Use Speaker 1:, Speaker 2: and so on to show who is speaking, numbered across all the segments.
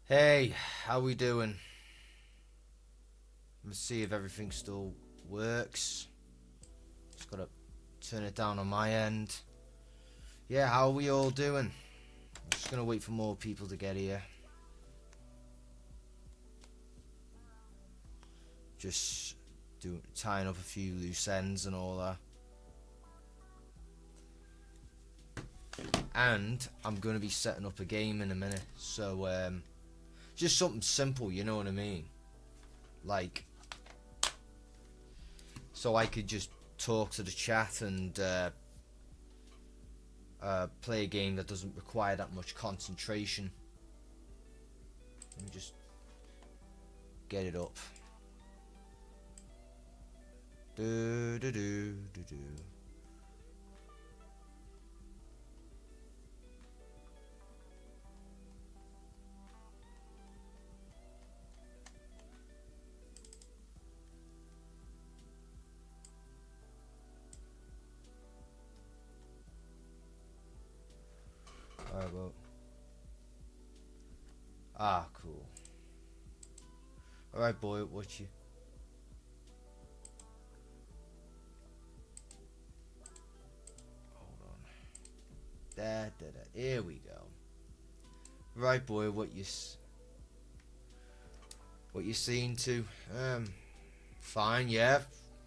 Speaker 1: Hey, how we doing? Let's see if everything still works. Just gotta turn it down on my end. Yeah, how are we all doing? I'm just gonna wait for more people to get here. Just tying up a few loose ends and all that. And I'm gonna be setting up a game in a minute. So just something simple, you know what I mean? Like, so I could just talk to the chat and play a game that doesn't require that much concentration. Let me just get it up. Do do do do do. Alright, well. Ah, cool. Alright, boy, what you. Hold on. There. Here we go. Right, boy, what you seen to? Fine, yeah.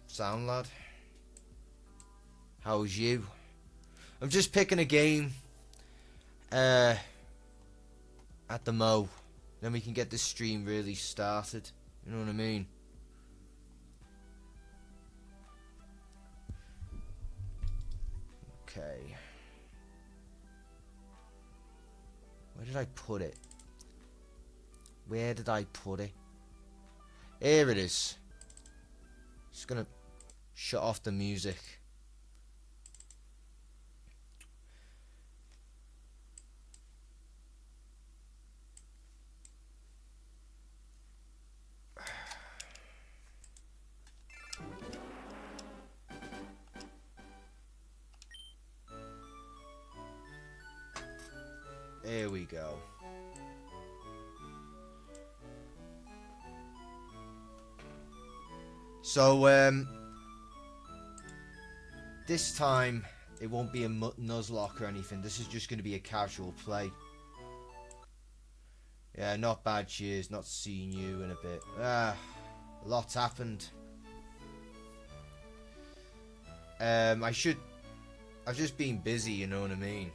Speaker 1: Sound, lad. How's you? I'm just picking a game. At the Mo. Then we can get this stream really started. You know what I mean? Okay. Where did I put it? Where did I put it? Here it is. Just gonna shut off the music. Here we go. So, this time it won't be a Nuzlocke or anything. This is just going to be a casual play. Yeah, not bad, cheers. Not seeing you in a bit. A lot's happened. I've just been busy, you know what I mean?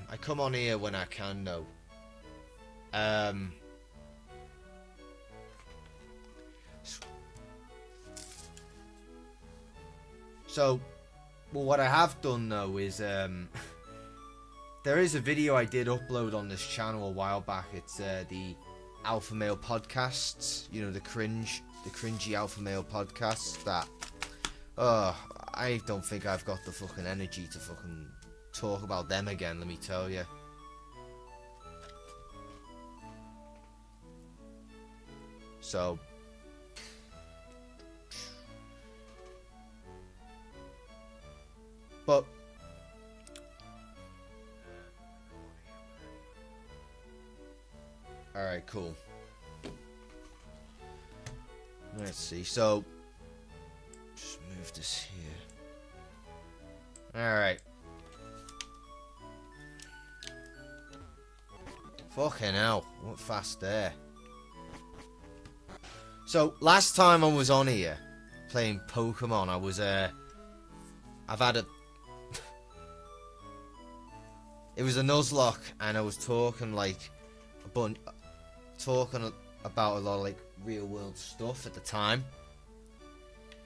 Speaker 1: I come on here when I can, though. So, well, what I have done, though, is, there is a video I did upload on this channel a while back. It's, the Alpha Male Podcasts. You know, the cringy Alpha Male Podcasts that, I don't think I've got the fucking energy to fucking talk about them again, let me tell you. So, but alright, cool. Let's see, so just move this here. Alright. Fucking hell, what fast there. So, last time I was on here playing Pokemon, I was, I've had a... It was a Nuzlocke, and I was talking, like, talking about a lot of, like, real-world stuff at the time.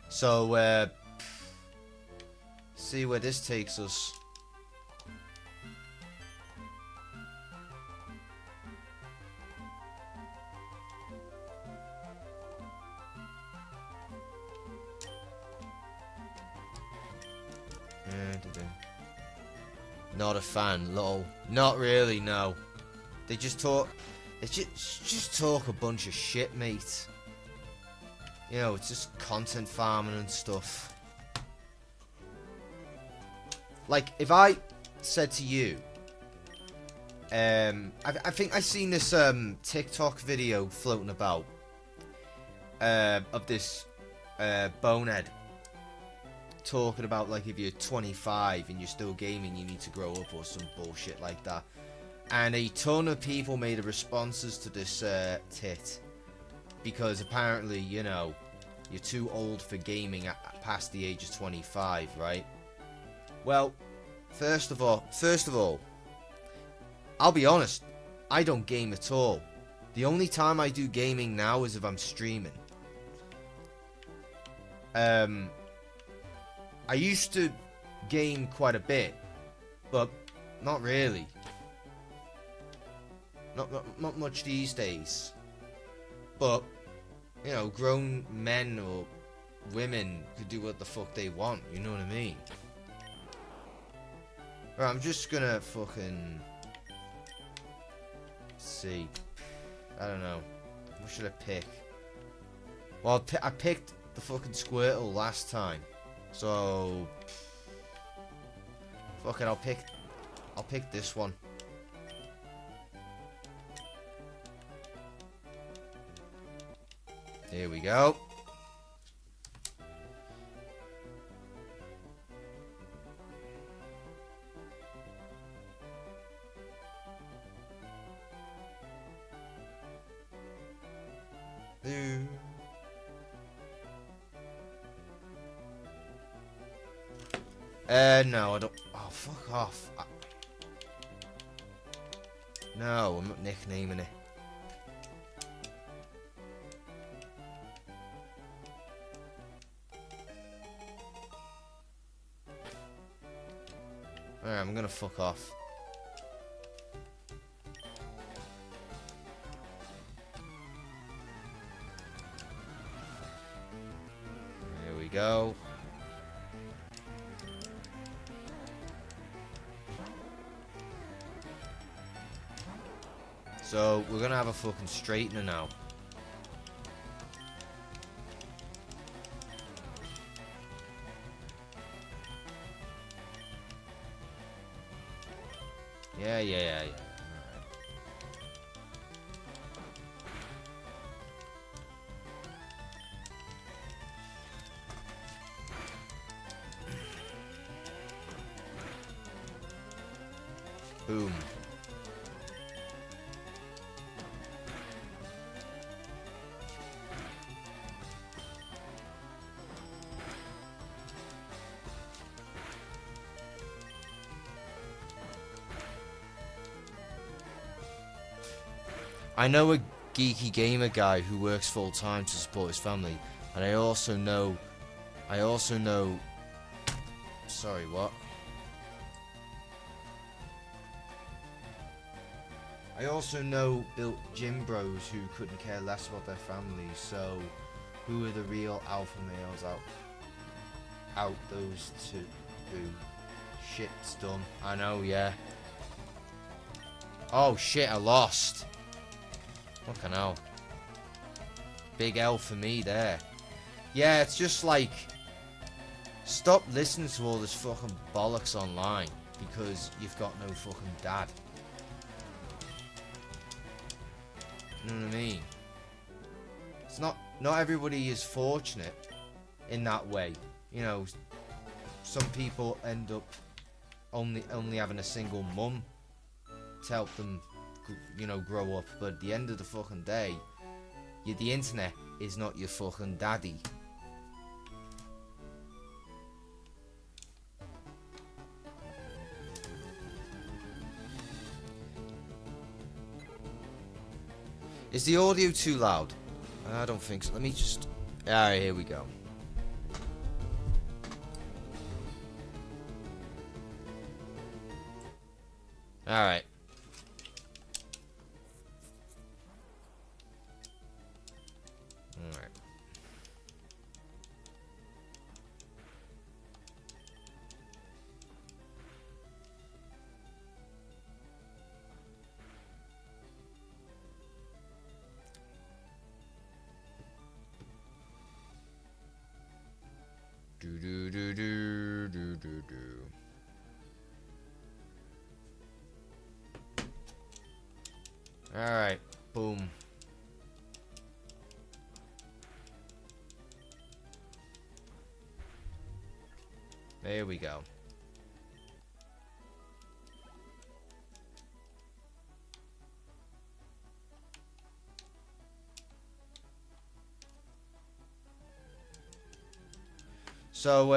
Speaker 1: So, see where this takes us. Not a fan, lol. Not really, no. They just talk a bunch of shit, mate. You know, it's just content farming and stuff. Like, if I said to you, I think I seen this TikTok video floating about of this bonehead talking about, like, if you're 25 and you're still gaming, you need to grow up or some bullshit like that. And a ton of people made responses to this tit because apparently, you know, you're too old for gaming past the age of 25, right? Well, first of all, I'll be honest, I don't game at all. The only time I do gaming now is if I'm streaming. I used to game quite a bit, but not really. Not much these days. But, you know, grown men or women could do what the fuck they want, you know what I mean? Right, I'm just gonna fucking see. I don't know. What should I pick? Well, I picked the fucking Squirtle last time. So fuck it, I'll pick this one. Here we go. Ooh. No, I don't. Oh, fuck off. No, I'm not nicknaming it. Alright, I'm gonna fuck off. Here we go. So, we're gonna have a fucking straightener now. Yeah. Boom. I know a geeky gamer guy who works full time to support his family, and I also know. Sorry, what? I also know built gym bros who couldn't care less about their families. So, who are the real alpha males out those two? Shit's done. I know, yeah. Oh shit, I lost. Fucking hell. Big L for me there. Yeah, it's just like, stop listening to all this fucking bollocks online because you've got no fucking dad. You know what I mean? It's not everybody is fortunate in that way. You know, some people end up only having a single mum to help them, you know, grow up. But at the end of the fucking day, the internet is not your fucking daddy. Is the audio too loud? I don't think so. Let me just... Alright, here we go. Alright. Alright. Do. Alright, boom. There we go. So,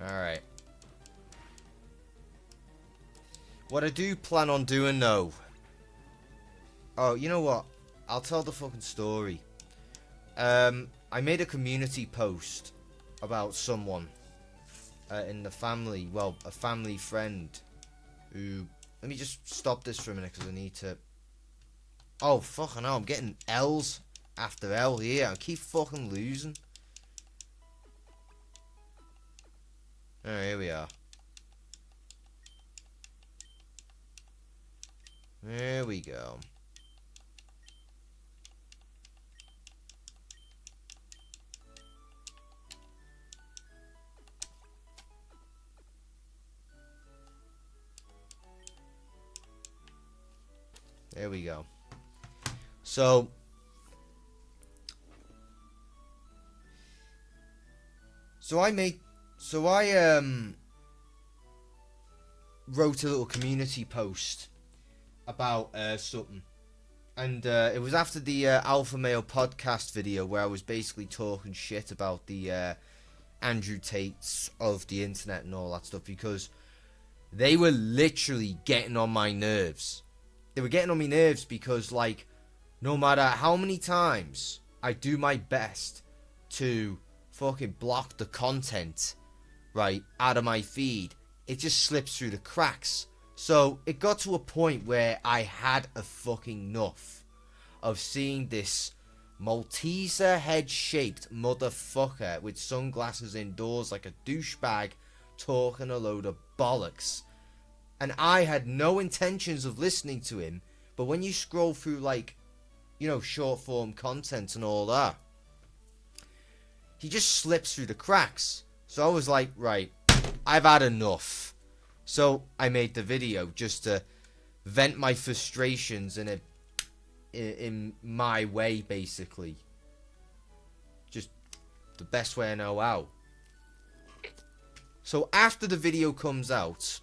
Speaker 1: alright. What I do plan on doing though. Oh, you know what? I'll tell the fucking story. I made a community post about someone in the family. Well, a family friend who. Let me just stop this for a minute because I need to. Oh, fucking hell. I'm getting L's after L here. I keep fucking losing. Alright, here we are. There we go. There we go. So I wrote a little community post about something, and it was after the Alpha Male podcast video where I was basically talking shit about the Andrew Tates of the internet and all that stuff, because they were literally getting on my nerves. They were getting on my nerves because, like, no matter how many times I do my best to fucking block the content, right, out of my feed, it just slips through the cracks. So it got to a point where I had a fucking enough of seeing this Malteser head-shaped motherfucker with sunglasses indoors like a douchebag talking a load of bollocks. And I had no intentions of listening to him, but when you scroll through, like, you know, short form content and all that, he just slips through the cracks. So I was like, right, I've had enough. So I made the video just to vent my frustrations in my way, basically. Just the best way I know how. So after the video comes out,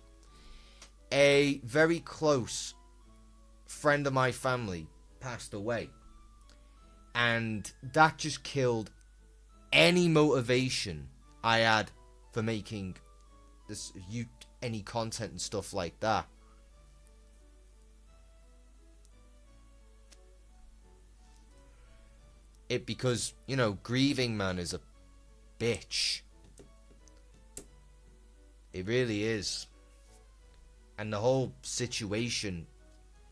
Speaker 1: a very close friend of my family passed away, and that just killed any motivation I had for making any content and stuff like that. Because, you know, grieving, man, is a bitch. It really is. And the whole situation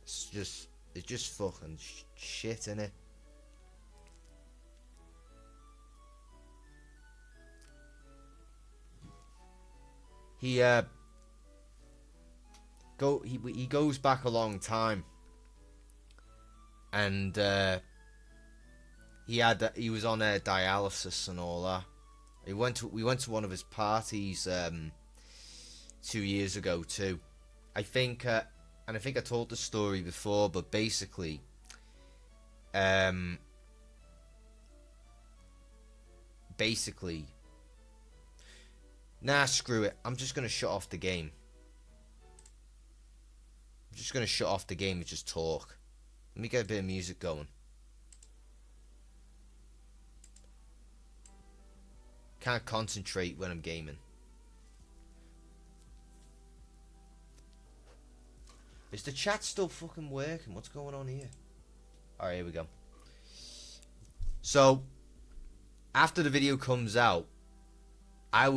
Speaker 1: is just fucking shit, innit? He goes back a long time, and he was on dialysis and all that. We went to one of his parties 2 years ago too. I think I told the story before, but basically, nah, screw it. I'm just gonna shut off the game. I'm just gonna shut off the game and just talk. Let me get a bit of music going. Can't concentrate when I'm gaming. Is the chat still fucking working? What's going on here? Alright, here we go. So, after the video comes out, I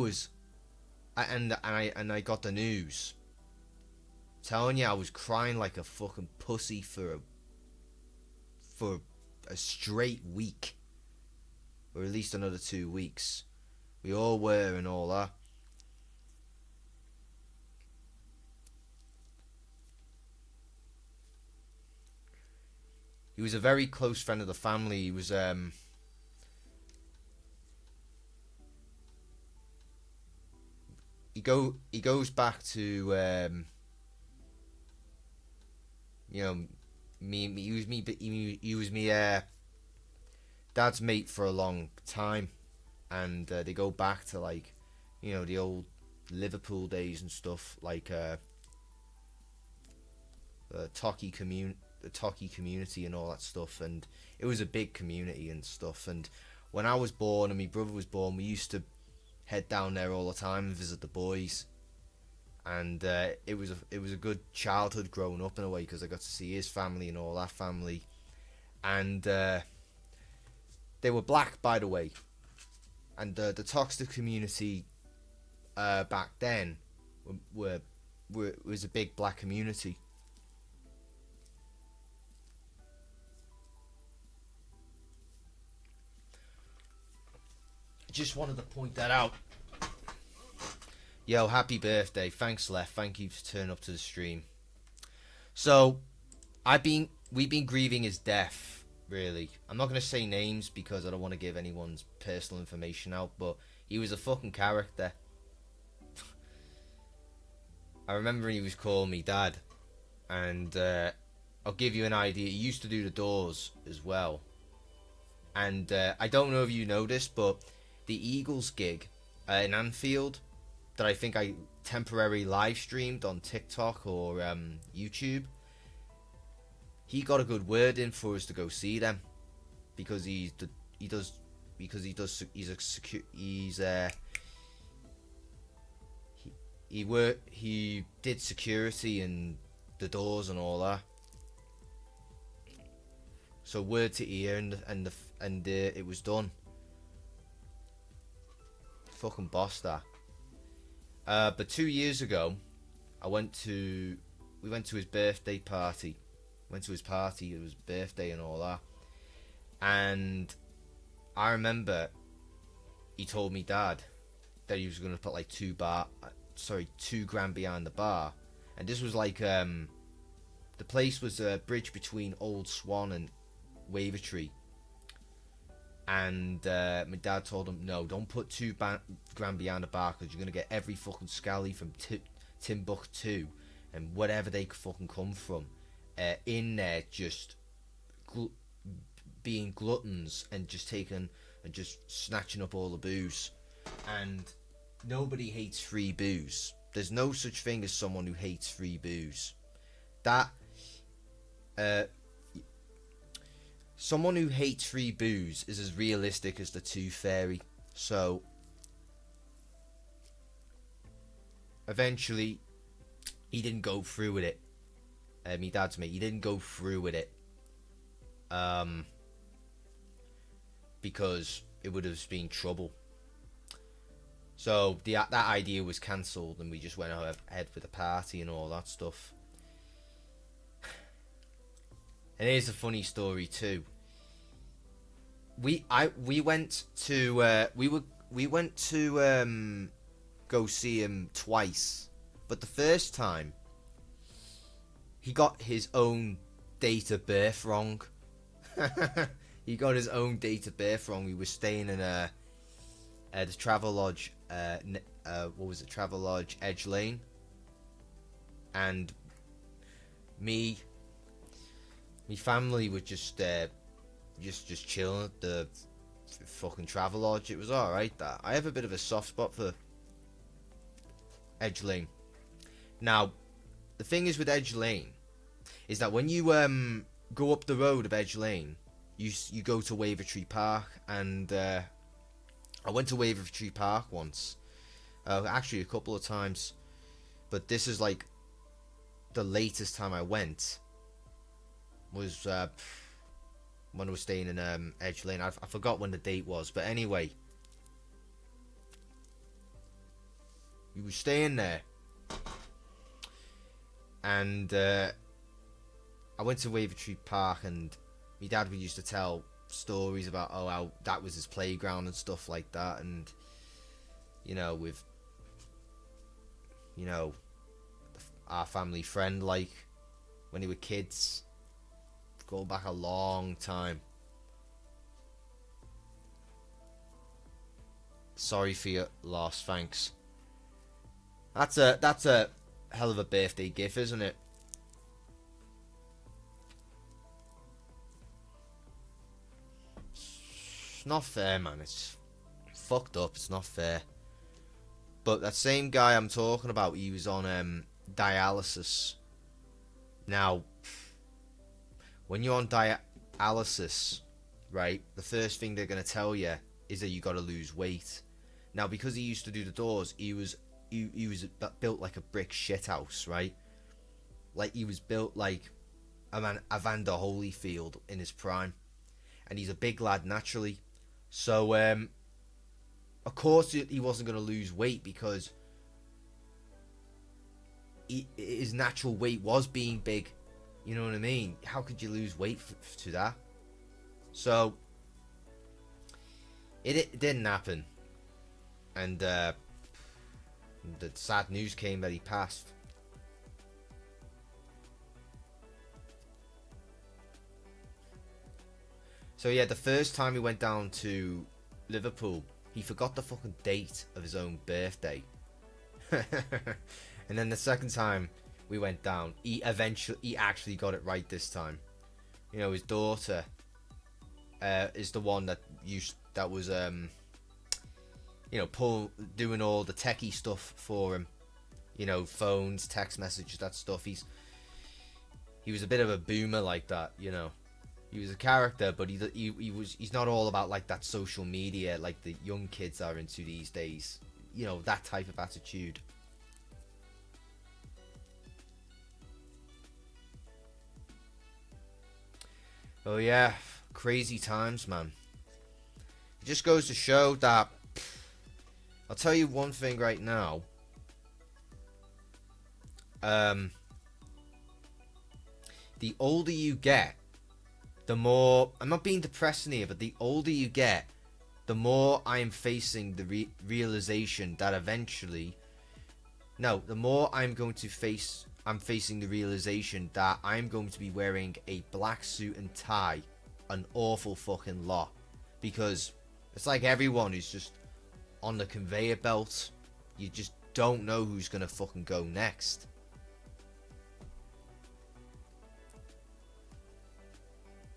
Speaker 1: got the news. I'm telling you, I was crying like a fucking pussy for a straight week. Or at least another 2 weeks. We all were and all that. he was a very close friend of the family. He was he goes back to you know, he was me dad's mate for a long time, and they go back to, like, you know, the old Liverpool days and stuff, like the Tocky community and all that stuff. And it was a big community and stuff. And when I was born and my brother was born, we used to head down there all the time and visit the boys. And it was a good childhood growing up in a way, because I got to see his family and all that family. And they were black, by the way. And the toxic community back then was a big black community. Just wanted to point that out. Yo, happy birthday. Thanks, Lef. Thank you for turning up to the stream. So, we've been grieving his death, really. I'm not going to say names because I don't want to give anyone's personal information out, but he was a fucking character. I remember he was calling me dad. And I'll give you an idea. He used to do the Doors as well. And I don't know if you know this, but the Eagles gig in Anfield that I think I temporarily live streamed on TikTok or YouTube, he got a good word in for us to go see them, because he did security and the Doors and all that. So word to ear, and it was done. Fucking boss that. But 2 years ago, we went to his birthday party. Went to his party. It was birthday and all that. And I remember he told me, dad, that he was gonna put like $2 grand behind the bar. And this was like the place was a bridge between Old Swan and Wavertree. And my dad told him, no, don't put $2 grand behind the bar, because you're going to get every fucking scally from Timbuktu and whatever they could fucking come from in there, just being gluttons and just taking and just snatching up all the booze. And nobody hates free booze. There's no such thing as someone who hates free booze. Someone who hates free booze is as realistic as the Tooth Fairy. So, eventually, he didn't go through with it. My dad's mate, he didn't go through with it. Because it would have been trouble. So, that idea was cancelled, and we just went ahead with the party and all that stuff. And here's a funny story too. We went to go see him twice, but the first time he got his own date of birth wrong. He got his own date of birth wrong. We were staying in the Travelodge. What was it? Travelodge Edge Lane, and my family were just chilling at the fucking Travelodge. It was alright. That I have a bit of a soft spot for Edge Lane. Now, the thing is with Edge Lane is that when you go up the road of Edge Lane, you go to Wavertree Park, and I went to Wavertree Park once, actually a couple of times, but this is like the latest time I went was when I was staying in Edge Lane. I forgot when the date was, but anyway, we were staying there, and I went to Wavertree Park, and my dad used to tell stories about how that was his playground and stuff like that, and with our family friend, like when they were kids, Go back a long time. Sorry for your loss, thanks. That's a hell of a birthday gift, isn't it? It's not fair, man. It's fucked up. It's not fair. But that same guy I'm talking about, he was on dialysis. Now, when you're on dialysis, right, the first thing they're going to tell you is that you got to lose weight. Now, because he used to do the doors, he was built like a brick shithouse, right? Like, he was built like Evander Holyfield in his prime. And he's a big lad naturally. So, of course he wasn't going to lose weight because his natural weight was being big. You know what I mean? How could you lose weight to that? So, it didn't happen. And the sad news came that he passed. So yeah, the first time he went down to Liverpool, he forgot the fucking date of his own birthday. And then the second time we went down, he actually got it right this time. You know, his daughter is the one that was you know, doing all the techie stuff for him. You know, phones, text messages, that stuff. He was a bit of a boomer like that, you know. He was a character, but he's not all about like that social media like the young kids are into these days. You know, that type of attitude. Oh yeah, crazy times, man. It just goes to show that I'll tell you one thing right now. The older you get, the more, I'm not being depressing here, but the older you get, the more I am facing the realization that eventually, no, the more I'm facing the realization that I'm going to be wearing a black suit and tie an awful fucking lot. Because it's like everyone who's just on the conveyor belt. You just don't know who's gonna fucking go next.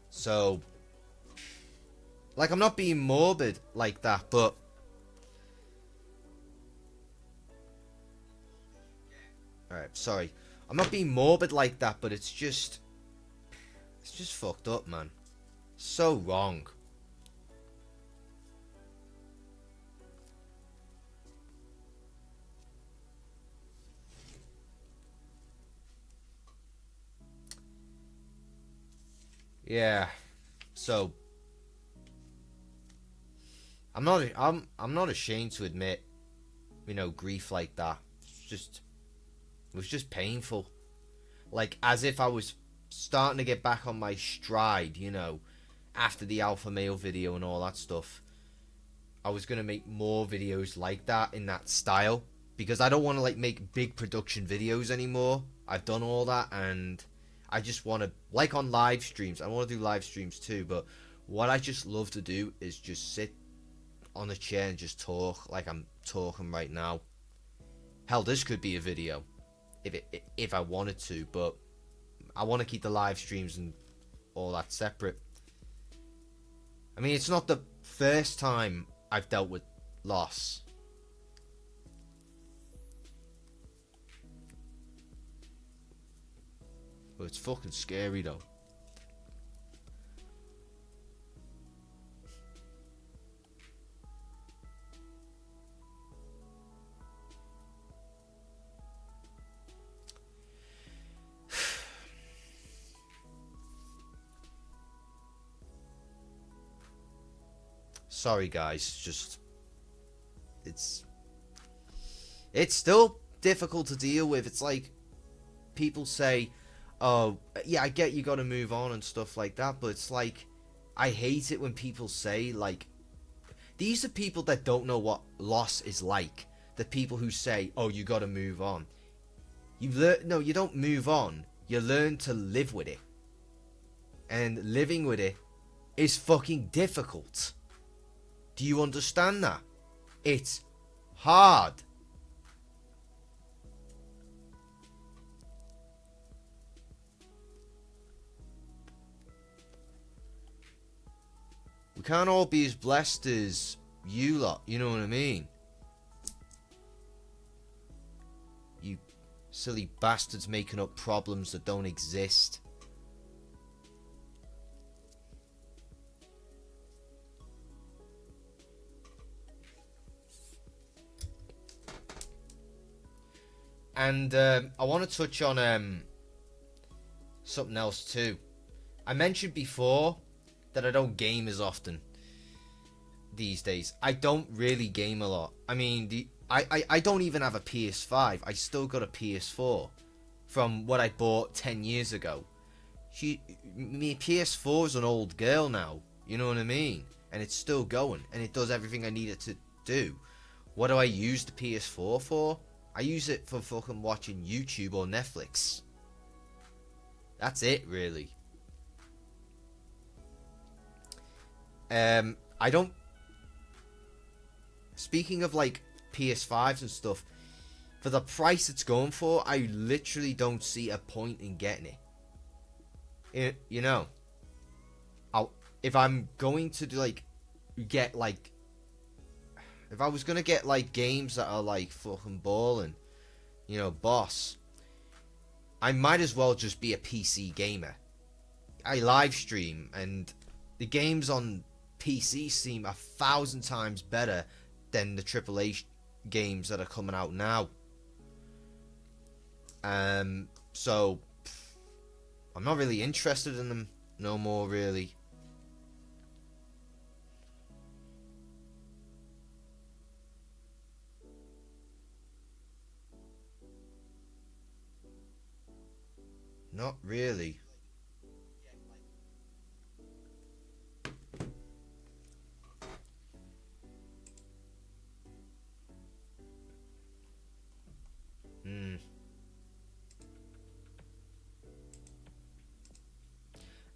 Speaker 1: So, like, I'm not being morbid like that, but alright, sorry. I'm not being morbid like that, but it's just fucked up, man. So wrong. Yeah. So I'm not ashamed to admit, you know, grief like that. It was just painful. Like, as if I was starting to get back on my stride, you know, after the alpha male video and all that stuff. I was going to make more videos like that in that style, because I don't want to like make big production videos anymore. I've done all that, and I just want to, like on live streams, I want to do live streams too, but what I just love to do is just sit on a chair and just talk like I'm talking right now. Hell, this could be a video if I wanted to, but I want to keep the live streams and all that separate. I mean, it's not the first time I've dealt with loss. But it's fucking scary though. Sorry guys, just it's still difficult to deal with. It's like people say, oh yeah, I get you gotta move on and stuff like that, but it's like, I hate it when people say, like, these are people that don't know what loss is like. The people who say, oh, you gotta move on. No, you don't move on, you learn to live with it. and living with it is fucking difficult. Do you understand that? It's hard. We can't all be as blessed as you lot, you know what I mean? You silly bastards making up problems that don't exist. And I want to touch on something else too. I mentioned before that I don't game as often these days. I don't really game a lot. I mean, I don't even have a PS5. I still got a PS4 from what I bought 10 years ago. My PS4 is an old girl now. You know what I mean? And it's still going. And it does everything I need it to do. What do I use the PS4 for? I use it for fucking watching YouTube or Netflix. That's it, really. I don't... Speaking of, like, PS5s and stuff, for the price it's going for, I literally don't see a point in getting it. You know, if I'm going to, like, get, like... If I was going to get, like, games that are, like, fucking balling, you know, boss, I might as well just be a PC gamer. I live stream, and the games on PC seem 1,000 times better than the AAA games that are coming out now. So I'm not really interested in them no more, really. Not really.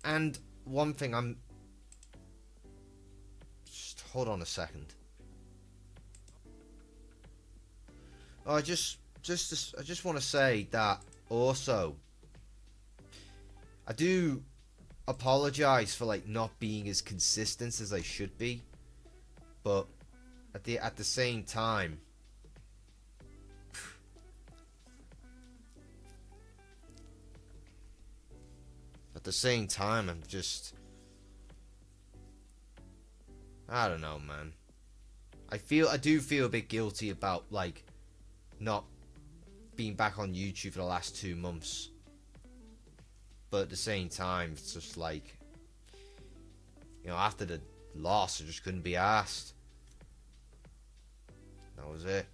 Speaker 1: And one thing just hold on a second. Oh, I just want to say that also I do apologize for like not being as consistent as I should be, but at the same time, I'm just, I don't know, man. I do feel a bit guilty about like not being back on YouTube for the last 2 months. But at the same time, it's just like, you know, after the loss, I just couldn't be asked. That was it.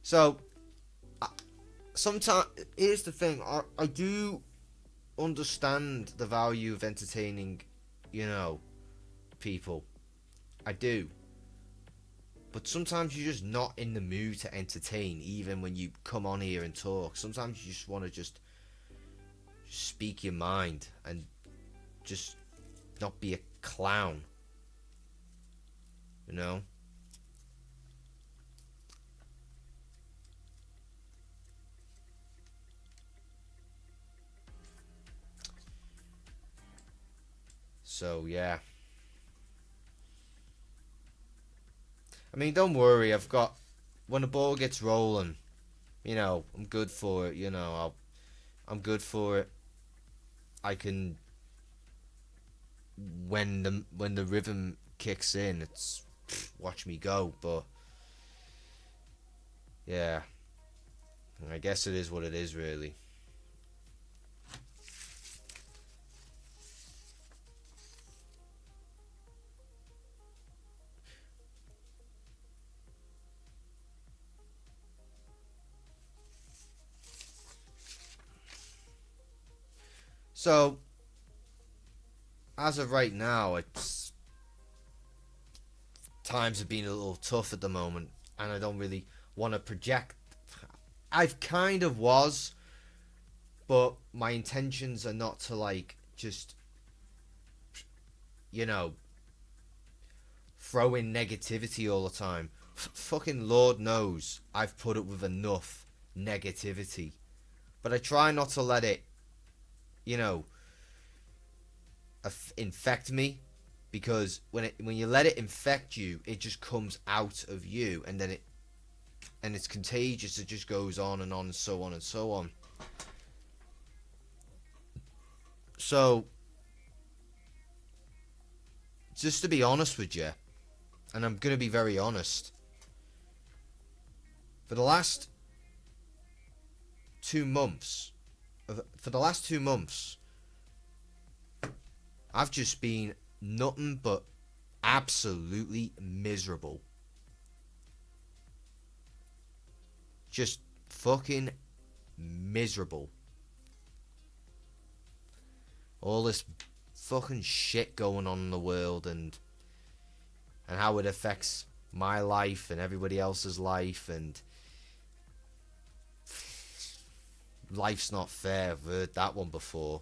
Speaker 1: So, sometimes, here's the thing. I do understand the value of entertaining, you know, people. I do. But sometimes you're just not in the mood to entertain, even when you come on here and talk. Sometimes you just want to just speak your mind and just not be a clown. You know? So, yeah. I mean, don't worry. I've got, when the ball gets rolling, you know, I'm good for it. You know, I'm good for it. I can, when the rhythm kicks in, it's watch me go. But yeah, I guess it is what it is, really. So, as of right now, it's times have been a little tough at the moment, and I don't really want to project. I've kind of was, but my intentions are not to like just, you know, throw in negativity all the time. Fucking Lord knows I've put up with enough negativity, but I try not to let it, you know, infect me, because when you let it infect you, it just comes out of you, and then it's contagious. It just goes on and so on and so on. So, just to be honest with you, and I'm gonna be very honest, for the last 2 months, I've just been nothing but absolutely miserable. Just fucking miserable. All this fucking shit going on in the world, and how it affects my life and everybody else's life, and life's not fair. I've heard that one before.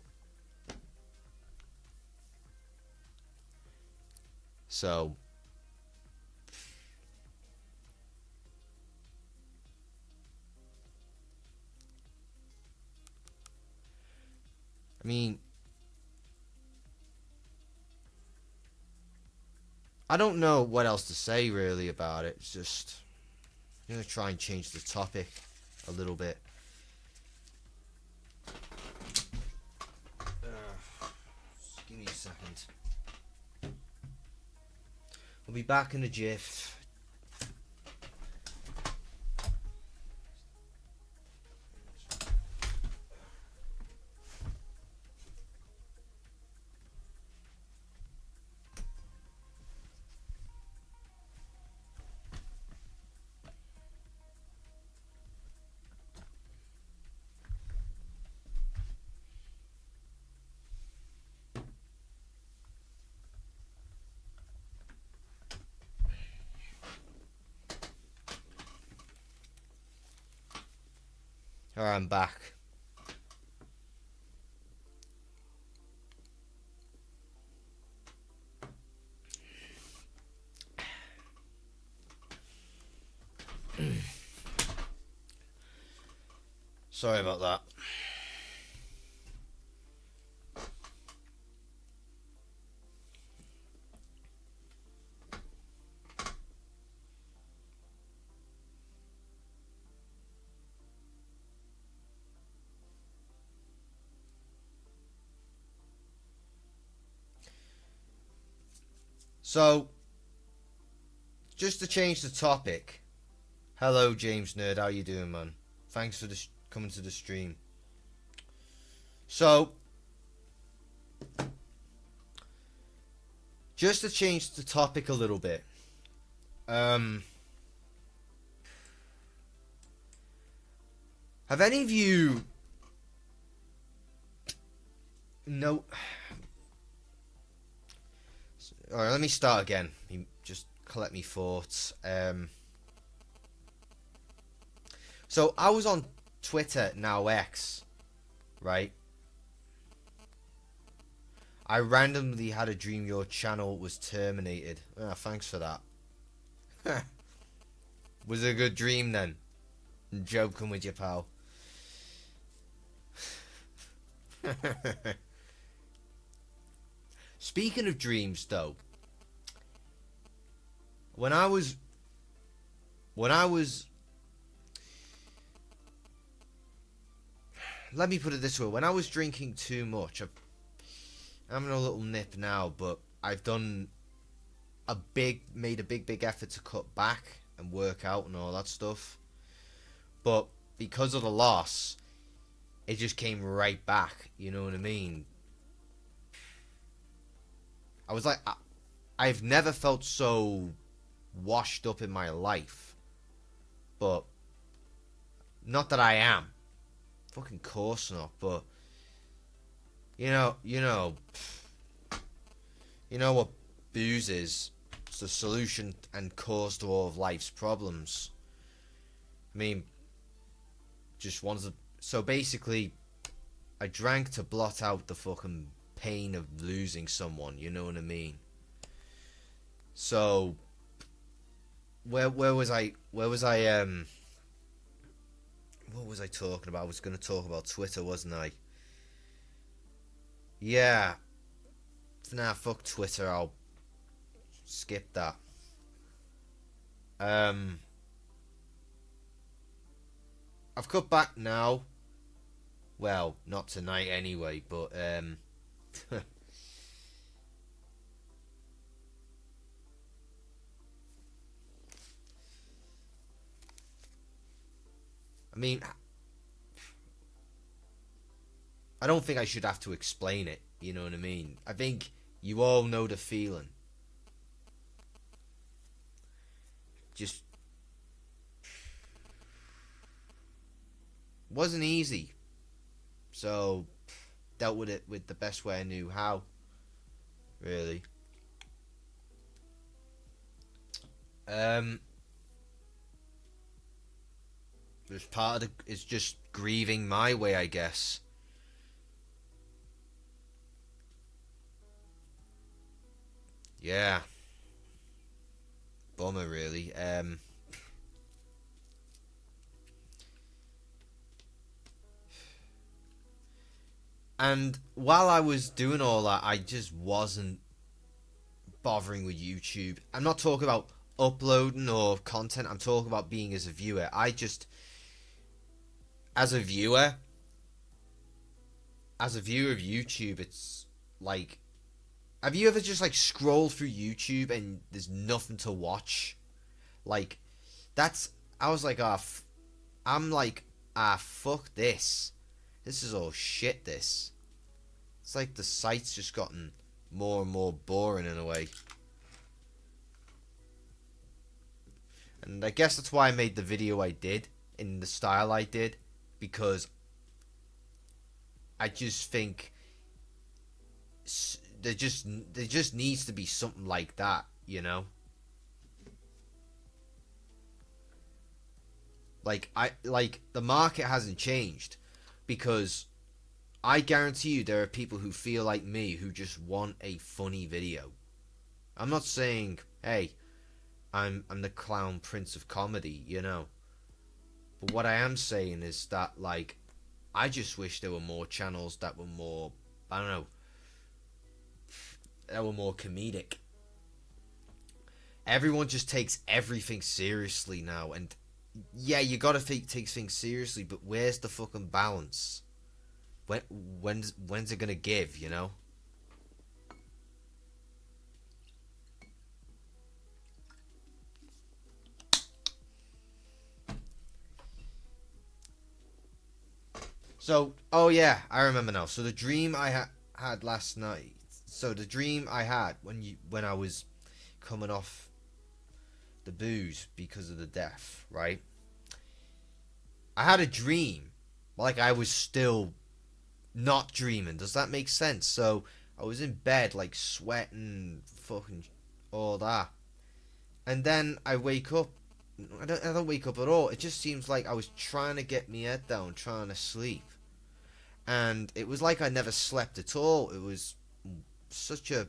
Speaker 1: So, I mean, I don't know what else to say really about it. It's just, I'm going to try and change the topic a little bit. Just give me a second. We'll be back in a jiff. Alright, I'm back. Sorry about that. So, just to change the topic. Hello, James Nerd. How you doing, man? Thanks for coming to the stream. So, just to change the topic a little bit. Have any of you know? Alright, let me start again. Just collect me thoughts. So I was on Twitter, now X, right? I randomly had a dream your channel was terminated. Oh, thanks for that. Was it a good dream then? I'm joking with you, pal. Speaking of dreams, though, when I was let me put it this way, when I was drinking too much, I'm having a little nip now, but I've made a big effort to cut back and work out and all that stuff. But because of the loss, it just came right back, you know what I mean? I was like, I've never felt so washed up in my life. But, not that I am. Fucking course not, but, you know what booze is. It's the solution and cause to all of life's problems. I mean, just so basically, I drank to blot out the fucking pain of losing someone, you know what I mean? So where was I what was I talking about? I was gonna talk about Twitter, wasn't I? Yeah. Nah, fuck Twitter, I'll skip that. I've cut back now. Well, not tonight anyway, but I mean, I don't think I should have to explain it, you know what I mean? I think you all know the feeling. Just wasn't easy. So dealt with it with the best way I knew how, really. Um it's part of it's just grieving my way, I guess. Yeah, bummer really. And while I was doing all that, I just wasn't bothering with YouTube. I'm not talking about uploading or content. I'm talking about being as a viewer. I just, as a viewer, as a viewer of YouTube, it's like, have you ever just like scrolled through YouTube and there's nothing to watch? Like, that's, I was like, I'm like, fuck this. This is all shit, this. It's like the site's just gotten more and more boring in a way. And I guess that's why I made the video I did, in the style I did, because I just think there just needs to be something like that, you know? Like the market hasn't changed, because I guarantee you there are people who feel like me who just want a funny video. I'm not saying, hey, I'm the clown prince of comedy, you know. But what I am saying is that, like, I just wish there were more channels that were more, I don't know, that were more comedic. Everyone just takes everything seriously now, and yeah, you gotta take things seriously, but where's the fucking balance? When's it gonna give, you know? So, oh yeah, I remember now. So the dream I had last night. So the dream I had when I was coming off the booze because of the death, right? I had a dream, like I was still not dreaming. Does that make sense? So I was in bed, like sweating, fucking all that, and then I wake up. I don't wake up at all. It just seems like I was trying to get my head down, trying to sleep, and it was like I never slept at all. It was such a.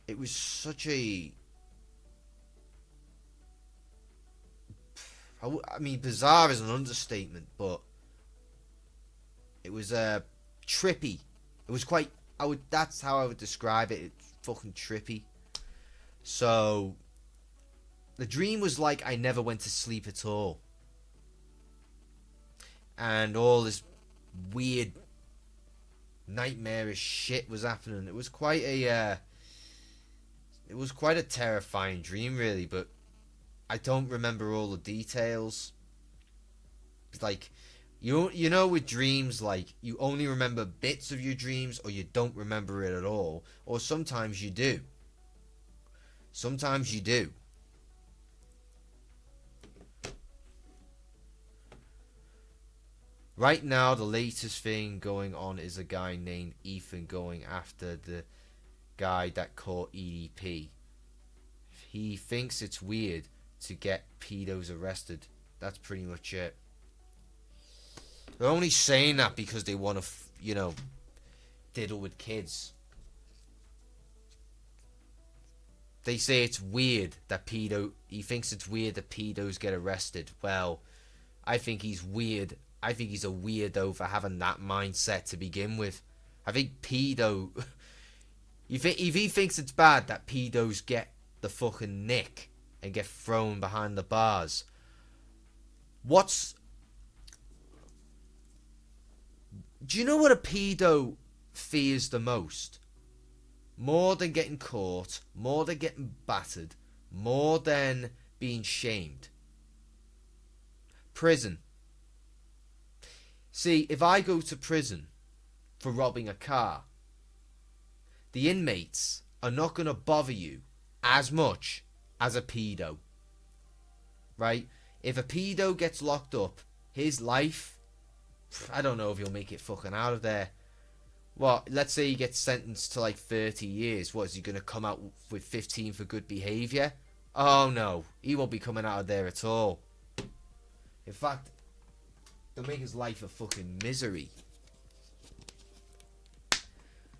Speaker 1: It was such a. I mean, bizarre is an understatement, but it was trippy. It was quite. I would. That's how I would describe it. It's fucking trippy. So the dream was like I never went to sleep at all, and all this weird, nightmarish shit was happening. It was quite a. It was quite a terrifying dream, really, but I don't remember all the details. Like, you know, with dreams, like, you only remember bits of your dreams, or you don't remember it at all, or sometimes you do. Sometimes you do. Right now, the latest thing going on is a guy named Ethan going after the guy that caught EDP. He thinks it's weird to get pedos arrested. That's pretty much it. They're only saying that because they want to, diddle with kids. They say it's weird that he thinks it's weird that pedos get arrested. Well, I think he's weird. I think he's a weirdo for having that mindset to begin with. I think if he thinks it's bad that pedos get the fucking nick and get thrown behind the bars, do you know what a pedo fears the most? More than getting caught, more than getting battered, more than being shamed. Prison. See, if I go to prison for robbing a car, the inmates are not going to bother you as much as a pedo. Right? If a pedo gets locked up, his life, I don't know if he'll make it fucking out of there. What, let's say he gets sentenced to like 30 years. What, is he going to come out with 15 for good behaviour? Oh no, he won't be coming out of there at all. In fact, they'll make his life a fucking misery.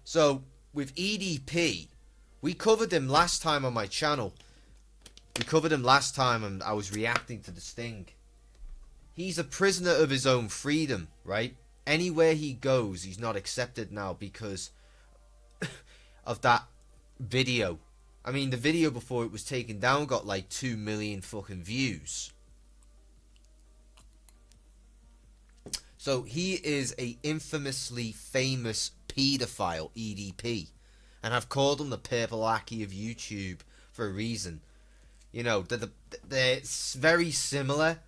Speaker 1: So, with EDP, we covered him last time on my channel. We covered him last time and I was reacting to the Sting. He's a prisoner of his own freedom, right? Anywhere he goes, he's not accepted now because of that video. I mean, the video before it was taken down got like 2 million fucking views. So he is a infamously famous paedophile, EDP. And I've called him the Purple Aki of YouTube for a reason. You know, they're very similar,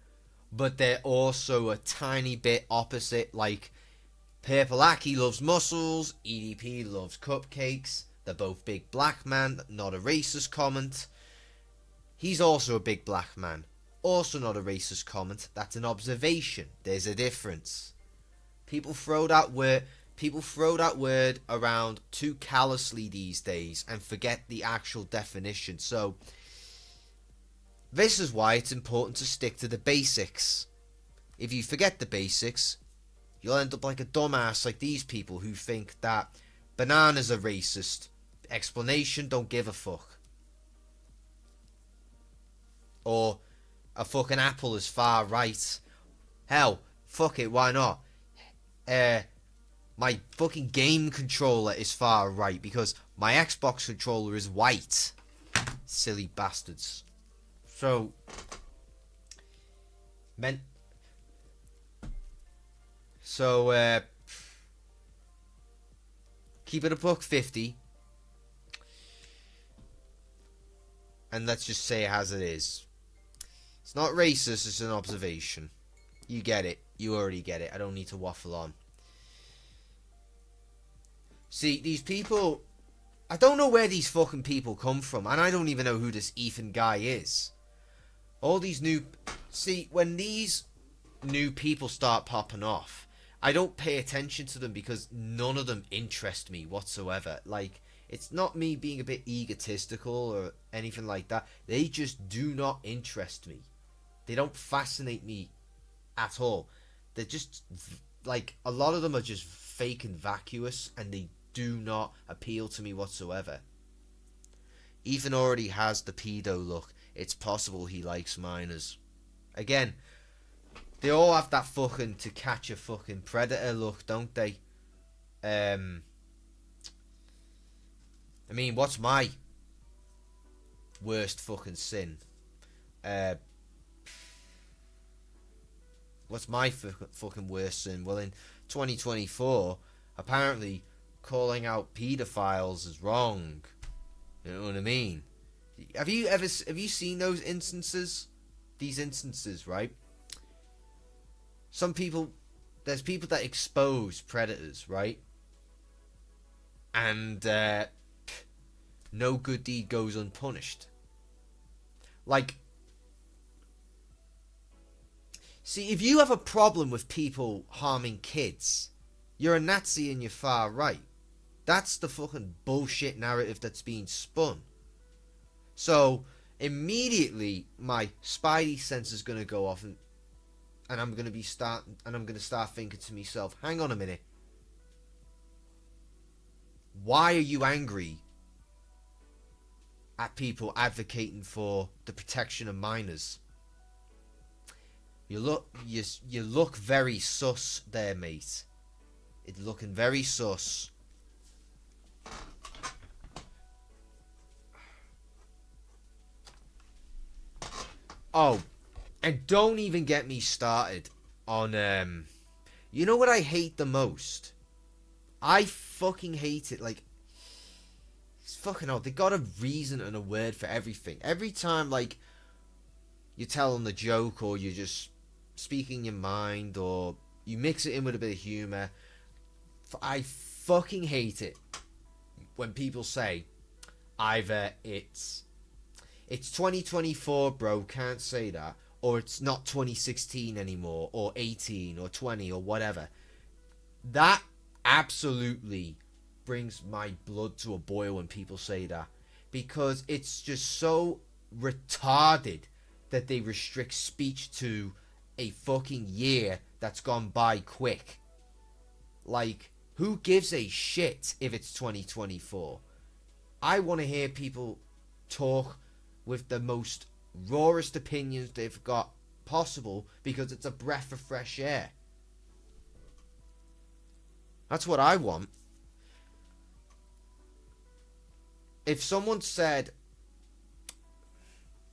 Speaker 1: but they're also a tiny bit opposite. Like, Purple Aki loves muscles, EDP loves cupcakes. They're both big black men, not a racist comment. He's also a big black man, also not a racist comment. That's an observation. There's a difference. People throw that word around too callously these days and forget the actual definition. So, this is why it's important to stick to the basics. If you forget the basics, you'll end up like a dumbass like these people who think that bananas are racist. Explanation, don't give a fuck. Or a fucking apple is far right. Hell, fuck it, why not? My fucking game controller is far right because my Xbox controller is white. Silly bastards. So, keep it a buck 50, and let's just say it as it is. It's not racist, it's an observation. You get it. You already get it. I don't need to waffle on. See, these people, I don't know where these fucking people come from, and I don't even know who this Ethan guy is. All these when these new people start popping off, I don't pay attention to them because none of them interest me whatsoever. Like, it's not me being a bit egotistical or anything like that. They just do not interest me. They don't fascinate me at all. They're just, like, a lot of them are just fake and vacuous, and they do not appeal to me whatsoever. Ethan already has the pedo look. It's possible he likes minors. Again, they all have that fucking to catch a fucking predator look, don't they? I mean, what's my worst fucking sin? What's my fucking worst sin? Well, in 2024, apparently calling out pedophiles is wrong. You know what I mean? Have you seen those instances? These instances, right? There's people that expose predators, right? And no good deed goes unpunished. Like, see, if you have a problem with people harming kids, you're a Nazi and you're far right. That's the fucking bullshit narrative that's being spun. So, immediately, my spidey sense is going to go off and and I'm going to start thinking to myself, hang on a minute. Why are you angry at people advocating for the protection of minors? You look very sus there, mate. It's looking very sus. Oh, and don't even get me started on you know what I hate the most? I fucking hate it. Like, it's fucking odd. They got a reason and a word for everything. Every time, like, you tell them the joke, or you're just speaking your mind, or you mix it in with a bit of humor. I fucking hate it when people say either it's 2024, bro, can't say that, or it's not 2016 anymore, or 18, or 20, or whatever. That absolutely brings my blood to a boil when people say that, because it's just so retarded that they restrict speech to a fucking year that's gone by quick. Like, who gives a shit if it's 2024? I want to hear people talk with the most rawest opinions they've got possible, because it's a breath of fresh air. That's what I want. If someone said,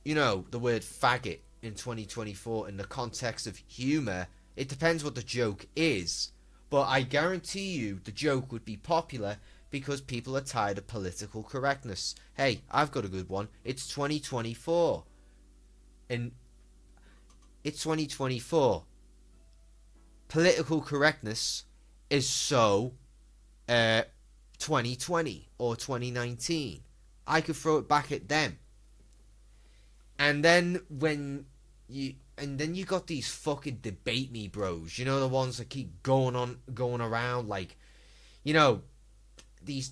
Speaker 1: you know, the word faggot in 2024 in the context of humour, it depends what the joke is, but I guarantee you the joke would be popular because people are tired of political correctness. Hey, I've got a good one. It's 2024. And it's 2024. Political correctness is so 2020 or 2019. I could throw it back at them. And then you got these fucking debate me bros, you know, the ones that keep going around, like, you know, these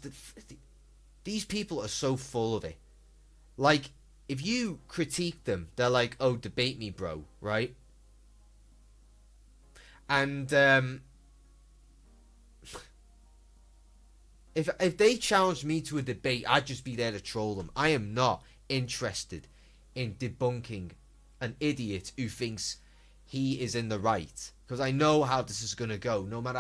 Speaker 1: people are so full of it. Like, if you critique them, they're like, oh, debate me, bro, right? And if they challenged me to a debate, I'd just be there to troll them. I am not interested in debunking an idiot who thinks he is in the right, because I know how this is going to go. No matter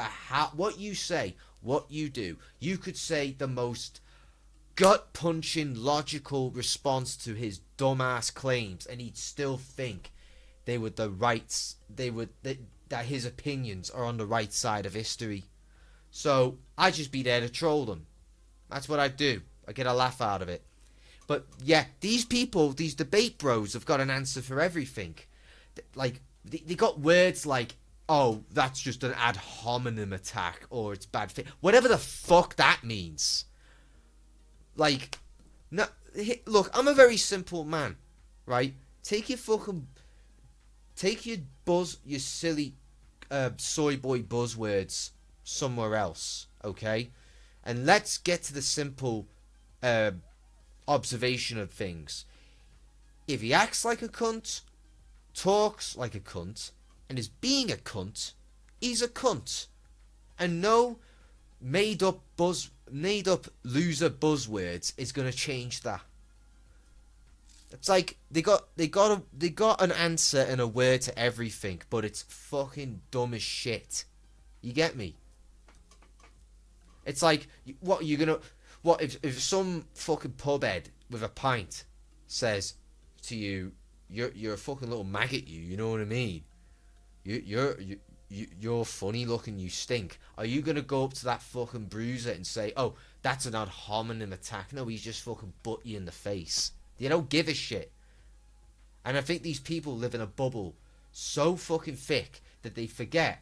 Speaker 1: what you say, what you do, you could say the most gut-punching logical response to his dumbass claims, and he'd still think they were the rights. That his opinions are on the right side of history. So I'd just be there to troll them. That's what I do. I get a laugh out of it. But yeah, these people, these debate bros, have got an answer for everything. Like, they got words like, oh, that's just an ad hominem attack, or it's bad fit. Whatever the fuck that means. Like, no, look, I'm a very simple man, right? Take your silly soy boy buzzwords somewhere else, okay? And let's get to the simple observation of things. If he acts like a cunt, talks like a cunt, and is being a cunt, he's a cunt. And no made up loser buzzwords is gonna change that. It's like they got an answer and a word to everything, but it's fucking dumb as shit. You get me? It's like, what if some fucking pub head with a pint says to you, you're a fucking little maggot, you know what I mean? You're funny looking, you stink. Are you gonna go up to that fucking bruiser and say, oh, that's an ad hominem attack? No, he's just fucking butt you in the face. They don't give a shit. And I think these people live in a bubble so fucking thick that they forget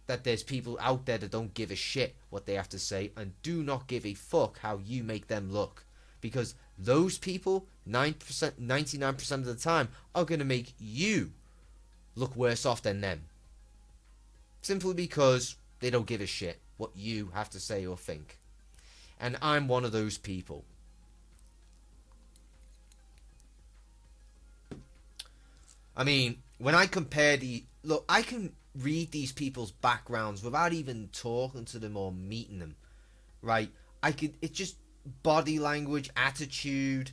Speaker 1: that there's people out there that don't give a shit what they have to say and do not give a fuck how you make them look. Because those people, 99% of the time, are going to make you look worse off than them. Simply because they don't give a shit what you have to say or think. And I'm one of those people. I mean, when I compare look, I can read these people's backgrounds without even talking to them or meeting them, right? It's just body language, attitude.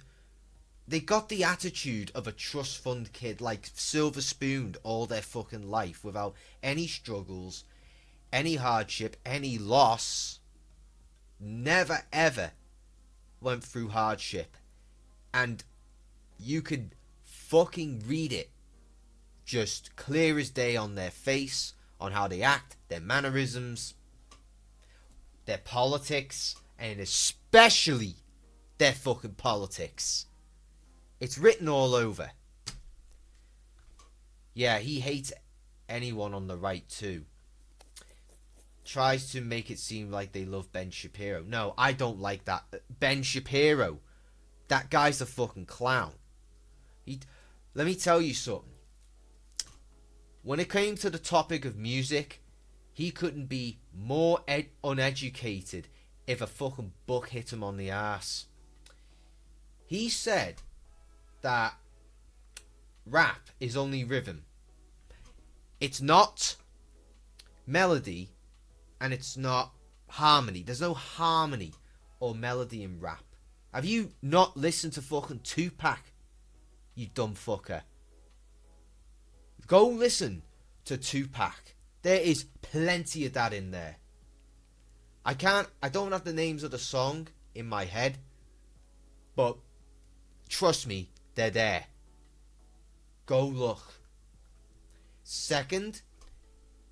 Speaker 1: They got the attitude of a trust fund kid, like silver spooned all their fucking life without any struggles, any hardship, any loss. Never ever went through hardship. And you could fucking read it just clear as day on their face, on how they act, their mannerisms, their politics, and especially their fucking politics. It's written all over. Yeah, he hates anyone on the right too. Tries to make it seem like they love Ben Shapiro. No, I don't like that. Ben Shapiro, that guy's a fucking clown. Let me tell you something. When it came to the topic of music, he couldn't be more uneducated if a fucking book hit him on the ass. He said that rap is only rhythm. It's not melody and it's not harmony. There's no harmony or melody in rap. Have you not listened to fucking Tupac, you dumb fucker? Go listen to Tupac. There is plenty of that in there. I don't have the names of the song in my head, but trust me, they're there. Go look. Second,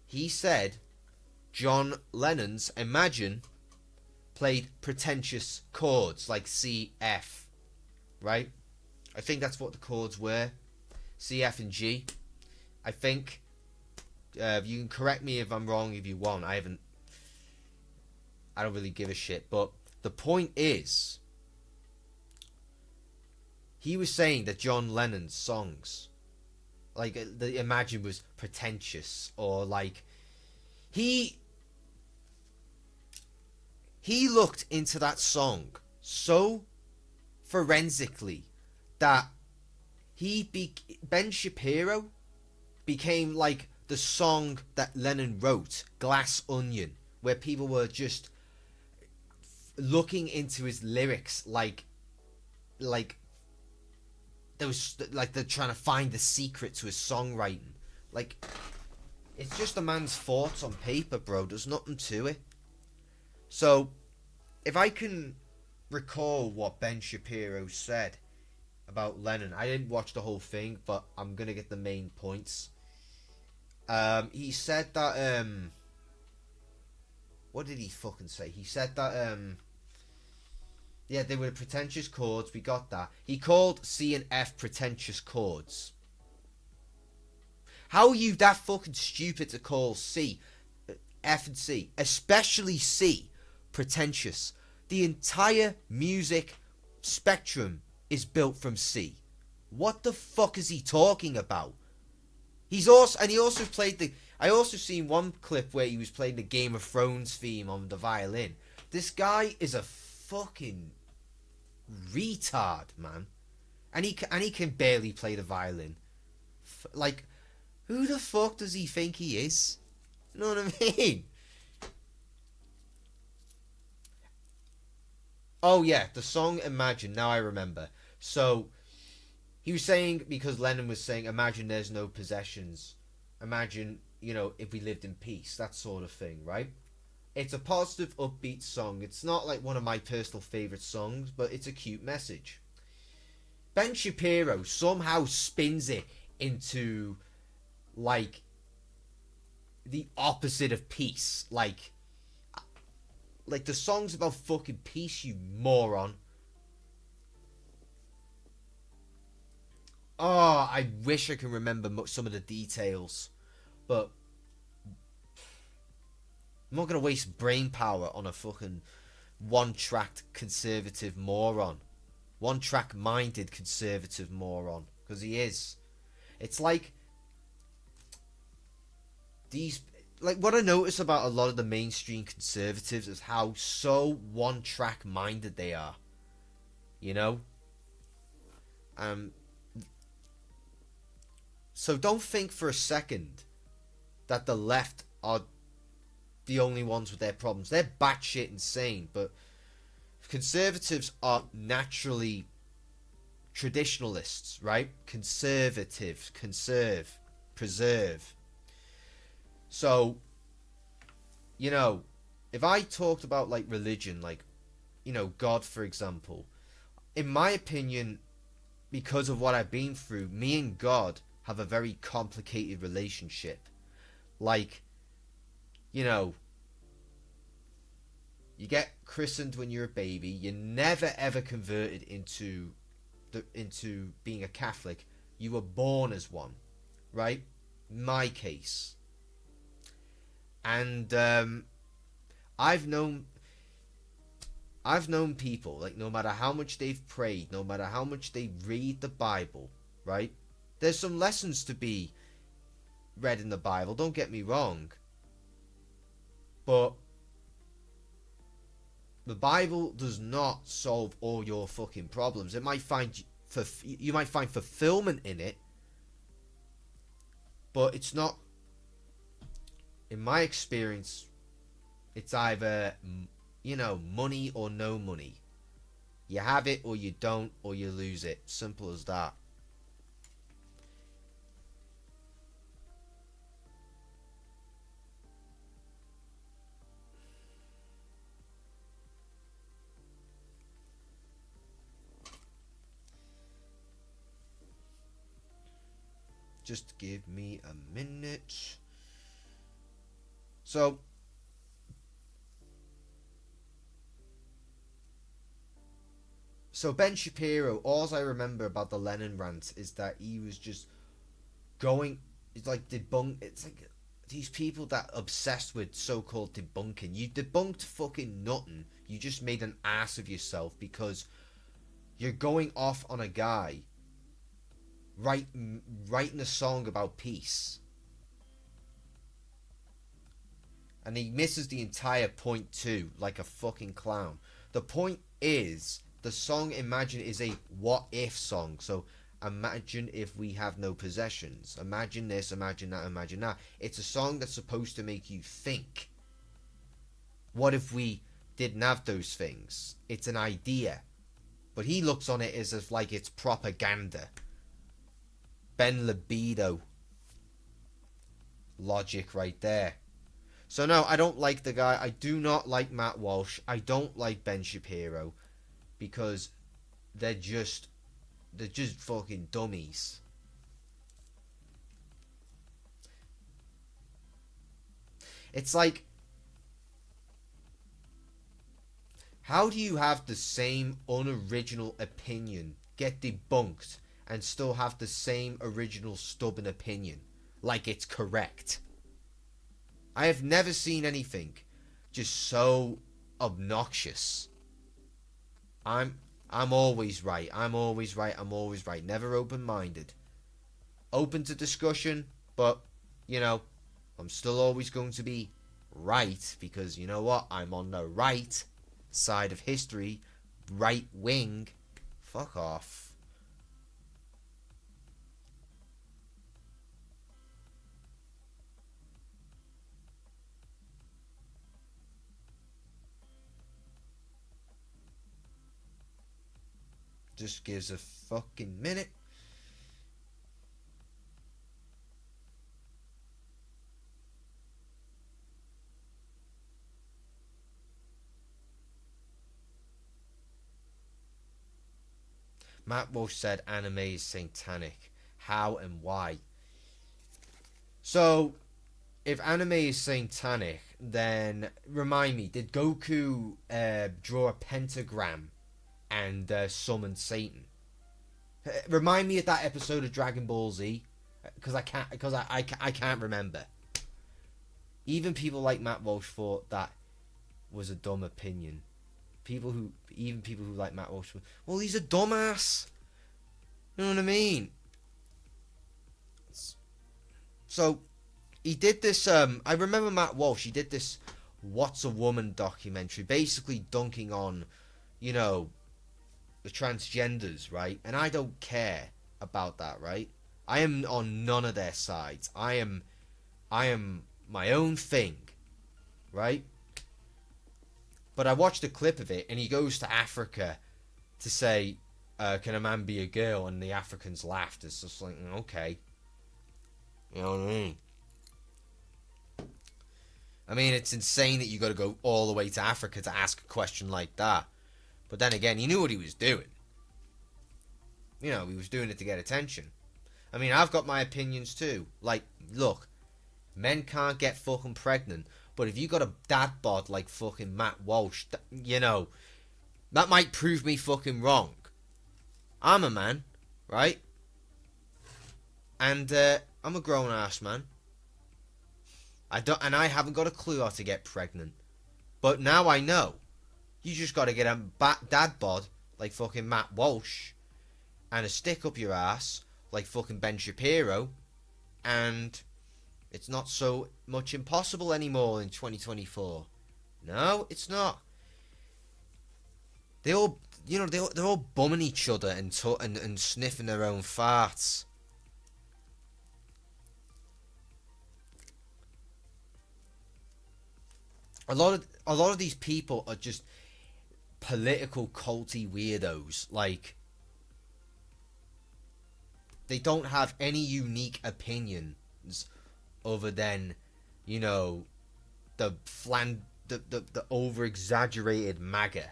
Speaker 1: he said John Lennon's Imagine played pretentious chords like C, F, right? I think that's what the chords were. C, F, and G. I think. You can correct me if I'm wrong if you want. I don't really give a shit. But the point is, he was saying that John Lennon's songs, like the Imagine, was pretentious, or like he looked into that song so forensically that Ben Shapiro became like the song that Lennon wrote, Glass Onion, where people were just looking into his lyrics like there was like they're trying to find the secret to his songwriting. Like, it's just a man's thoughts on paper, bro. There's nothing to it. So, if I can recall what Ben Shapiro said about Lennon, I didn't watch the whole thing, but I'm gonna get the main points. He said that what did he fucking say? He said that yeah, they were pretentious chords. We got that. He called C and F pretentious chords. How are you that fucking stupid to call C, F and C, especially C, pretentious? The entire music spectrum is built from C. What the fuck is he talking about? He also played I also seen one clip where he was playing the Game of Thrones theme on the violin. This guy is a fucking retard, man. And he can barely play the violin. Like, who the fuck does he think he is? You know what I mean? Oh yeah, the song Imagine, now I remember. So, he was saying, because Lennon was saying, imagine there's no possessions. Imagine, if we lived in peace, that sort of thing, right? It's a positive, upbeat song. It's not like one of my personal favourite songs, but it's a cute message. Ben Shapiro somehow spins it into, like, the opposite of peace. Like the song's about fucking peace, you moron. Oh, I wish I can remember some of the details, but I'm not going to waste brain power on a fucking one-track conservative moron. One-track-minded conservative moron. Because he is. It's like what I notice about a lot of the mainstream conservatives is how so one-track-minded they are. So don't think for a second that the left are the only ones with their problems. They're batshit insane, but conservatives are naturally traditionalists, right? Conservative, conserve, preserve. So, you know, if I talked about like religion, like, you know, God, for example, in my opinion, because of what I've been through, me and God have a very complicated relationship. Like, you know, you get christened when you're a baby. You're never ever converted into being a Catholic. You were born as one, right? My case. And I've known people, like, no matter how much they've prayed, no matter how much they read the Bible, right? There's some lessons to be read in the Bible, don't get me wrong. But the Bible does not solve all your fucking problems. It might you might find fulfillment in it, but it's not, in my experience, it's either, you know, money or no money. You have it or you don't, or you lose it. Simple as that. Just give me a minute. So, Ben Shapiro, all I remember about the Lenin rant is that he was just going, it's like it's like these people that obsessed with so-called debunking. You debunked fucking nothing. You just made an ass of yourself because you're going off on a guy writing a song about peace, and he misses the entire point too, like a fucking clown. The point is, the song Imagine is a what if song. So imagine if we have no possessions, imagine this, imagine that, imagine that. It's a song that's supposed to make you think, what if we didn't have those things? It's an idea, but he looks on it as if like it's propaganda. Ben Libido logic right there. So no, I don't like the guy. I do not like Matt Walsh. I don't like Ben Shapiro, because they're just fucking dummies. It's like, how do you have the same unoriginal opinion get debunked and still have the same original stubborn opinion like it's correct? I have never seen anything just so obnoxious. I'm always right. I'm always right. I'm always right. Never open-minded. Open to discussion, but, you know, I'm still always going to be right, because, you know what? I'm on the right side of history. Right wing. Fuck off. Just gives a fucking minute. Matt Walsh said anime is satanic. How and why? So, if anime is satanic, then remind me, did Goku draw a pentagram and summon Satan? Remind me of that episode of Dragon Ball Z, because I can't remember. Even people like Matt Walsh thought that was a dumb opinion. Even people who like Matt Walsh, well, he's a dumbass. You know what I mean? So he did this. I remember Matt Walsh. He did this "What's a Woman" documentary, basically dunking on, you know, the transgenders, right? And I don't care about that, right? I am on none of their sides. I I am my own thing, right? But I watched a clip of it, and he goes to Africa to say, can a man be a girl? And the Africans laughed. It's just like, okay. You know what I mean? I mean, it's insane that you got to go all the way to Africa to ask a question like that. But then again, he knew what he was doing. You know, he was doing it to get attention. I mean, I've got my opinions too. Like, look, men can't get fucking pregnant. But if you got a dad bod like fucking Matt Walsh, you know, that might prove me fucking wrong. I'm a man, right? And I'm a grown ass man. I haven't got a clue how to get pregnant. But now I know. You just got to get a dad bod like fucking Matt Walsh and a stick up your ass like fucking Ben Shapiro, and it's not so much impossible anymore in 2024. No, it's not. They all, you know, they're all bumming each other and sniffing their own farts. A lot of these people are just political culty weirdos. Like, they don't have any unique opinions other than, you know, the over exaggerated MAGA.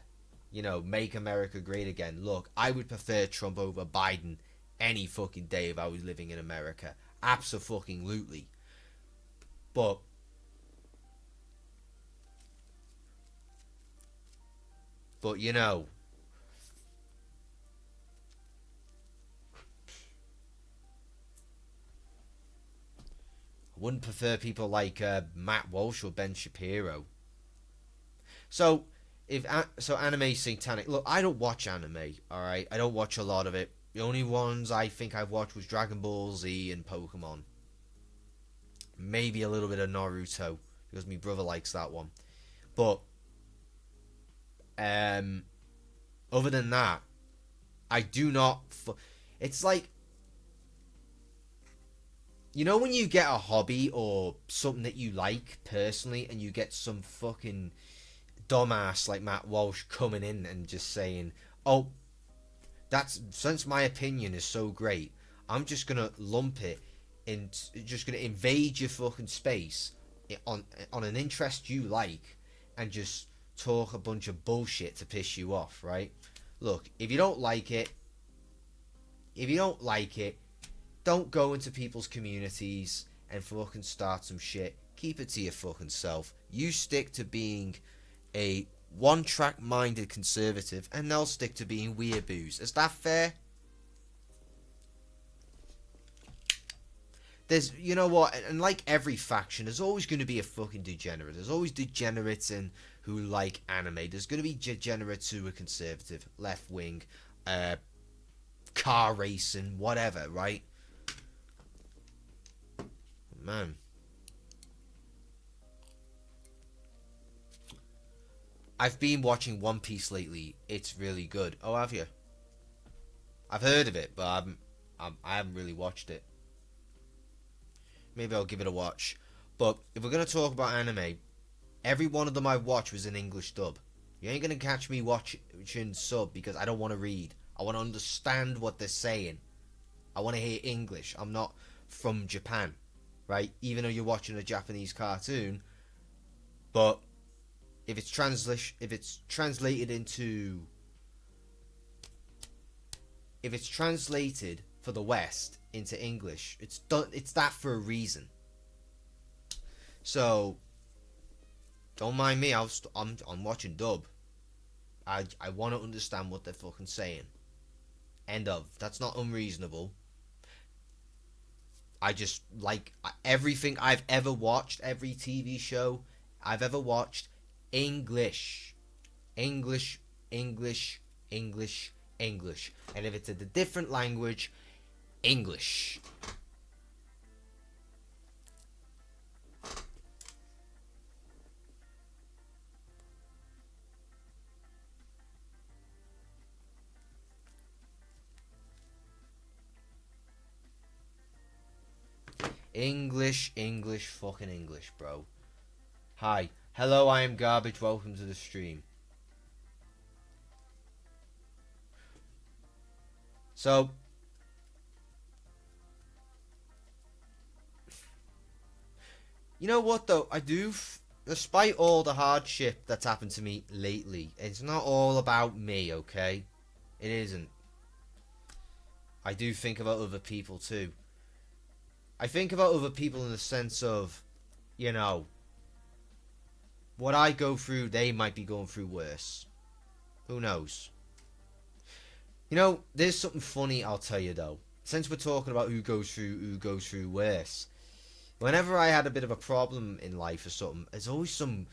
Speaker 1: You know, make America great again. Look, I would prefer Trump over Biden any fucking day if I was living in America. Abso-fucking-lutely. But you know, I wouldn't prefer people like Matt Walsh or Ben Shapiro. So, anime satanic. Look, I don't watch anime. All right, I don't watch a lot of it. The only ones I think I've watched was Dragon Ball Z and Pokemon. Maybe a little bit of Naruto because my brother likes that one. But other than that, I do not. It's like, you know, when you get a hobby or something that you like personally, and you get some fucking dumbass like Matt Walsh coming in and just saying, "Oh, that's since my opinion is so great, I'm just gonna lump it in, just gonna invade your fucking space on an interest you like, and just talk a bunch of bullshit to piss you off, right? Look, if you don't like it, don't go into people's communities and fucking start some shit. Keep it to your fucking self. You stick to being a one-track minded conservative, and they'll stick to being weeaboos. Is that fair? There's, you know what, and like every faction, there's always going to be a fucking degenerate. There's always degenerates in who like anime. There's going to be degenerates who are conservative, left wing, car racing, whatever, right? Man. I've been watching One Piece lately. It's really good. Oh, have you? I've heard of it, but I haven't really watched it. Maybe I'll give it a watch. But if we're going to talk about anime, every one of them I watched was in English dub. You ain't going to catch me watching sub because I don't want to read. I want to understand what they're saying. I want to hear English. I'm not from Japan, right? Even though you're watching a Japanese cartoon, but if it's translated for the West into English, it's that for a reason. So don't mind me. I'm watching dub. I want to understand what they're fucking saying. End of. That's not unreasonable. I just like everything I've ever watched, every TV show I've ever watched, English. English, English, English, English. And if it's a different language, English. English, English, fucking English, bro. Hi. Hello, I am Garbage. Welcome to the stream. So, you know what though? Despite all the hardship that's happened to me lately, it's not all about me, okay? It isn't. I do think about other people too. I think about other people in the sense of, you know, what I go through, they might be going through worse. Who knows? You know, there's something funny I'll tell you though. Since we're talking about who goes through worse, whenever I had a bit of a problem in life or something, there's always some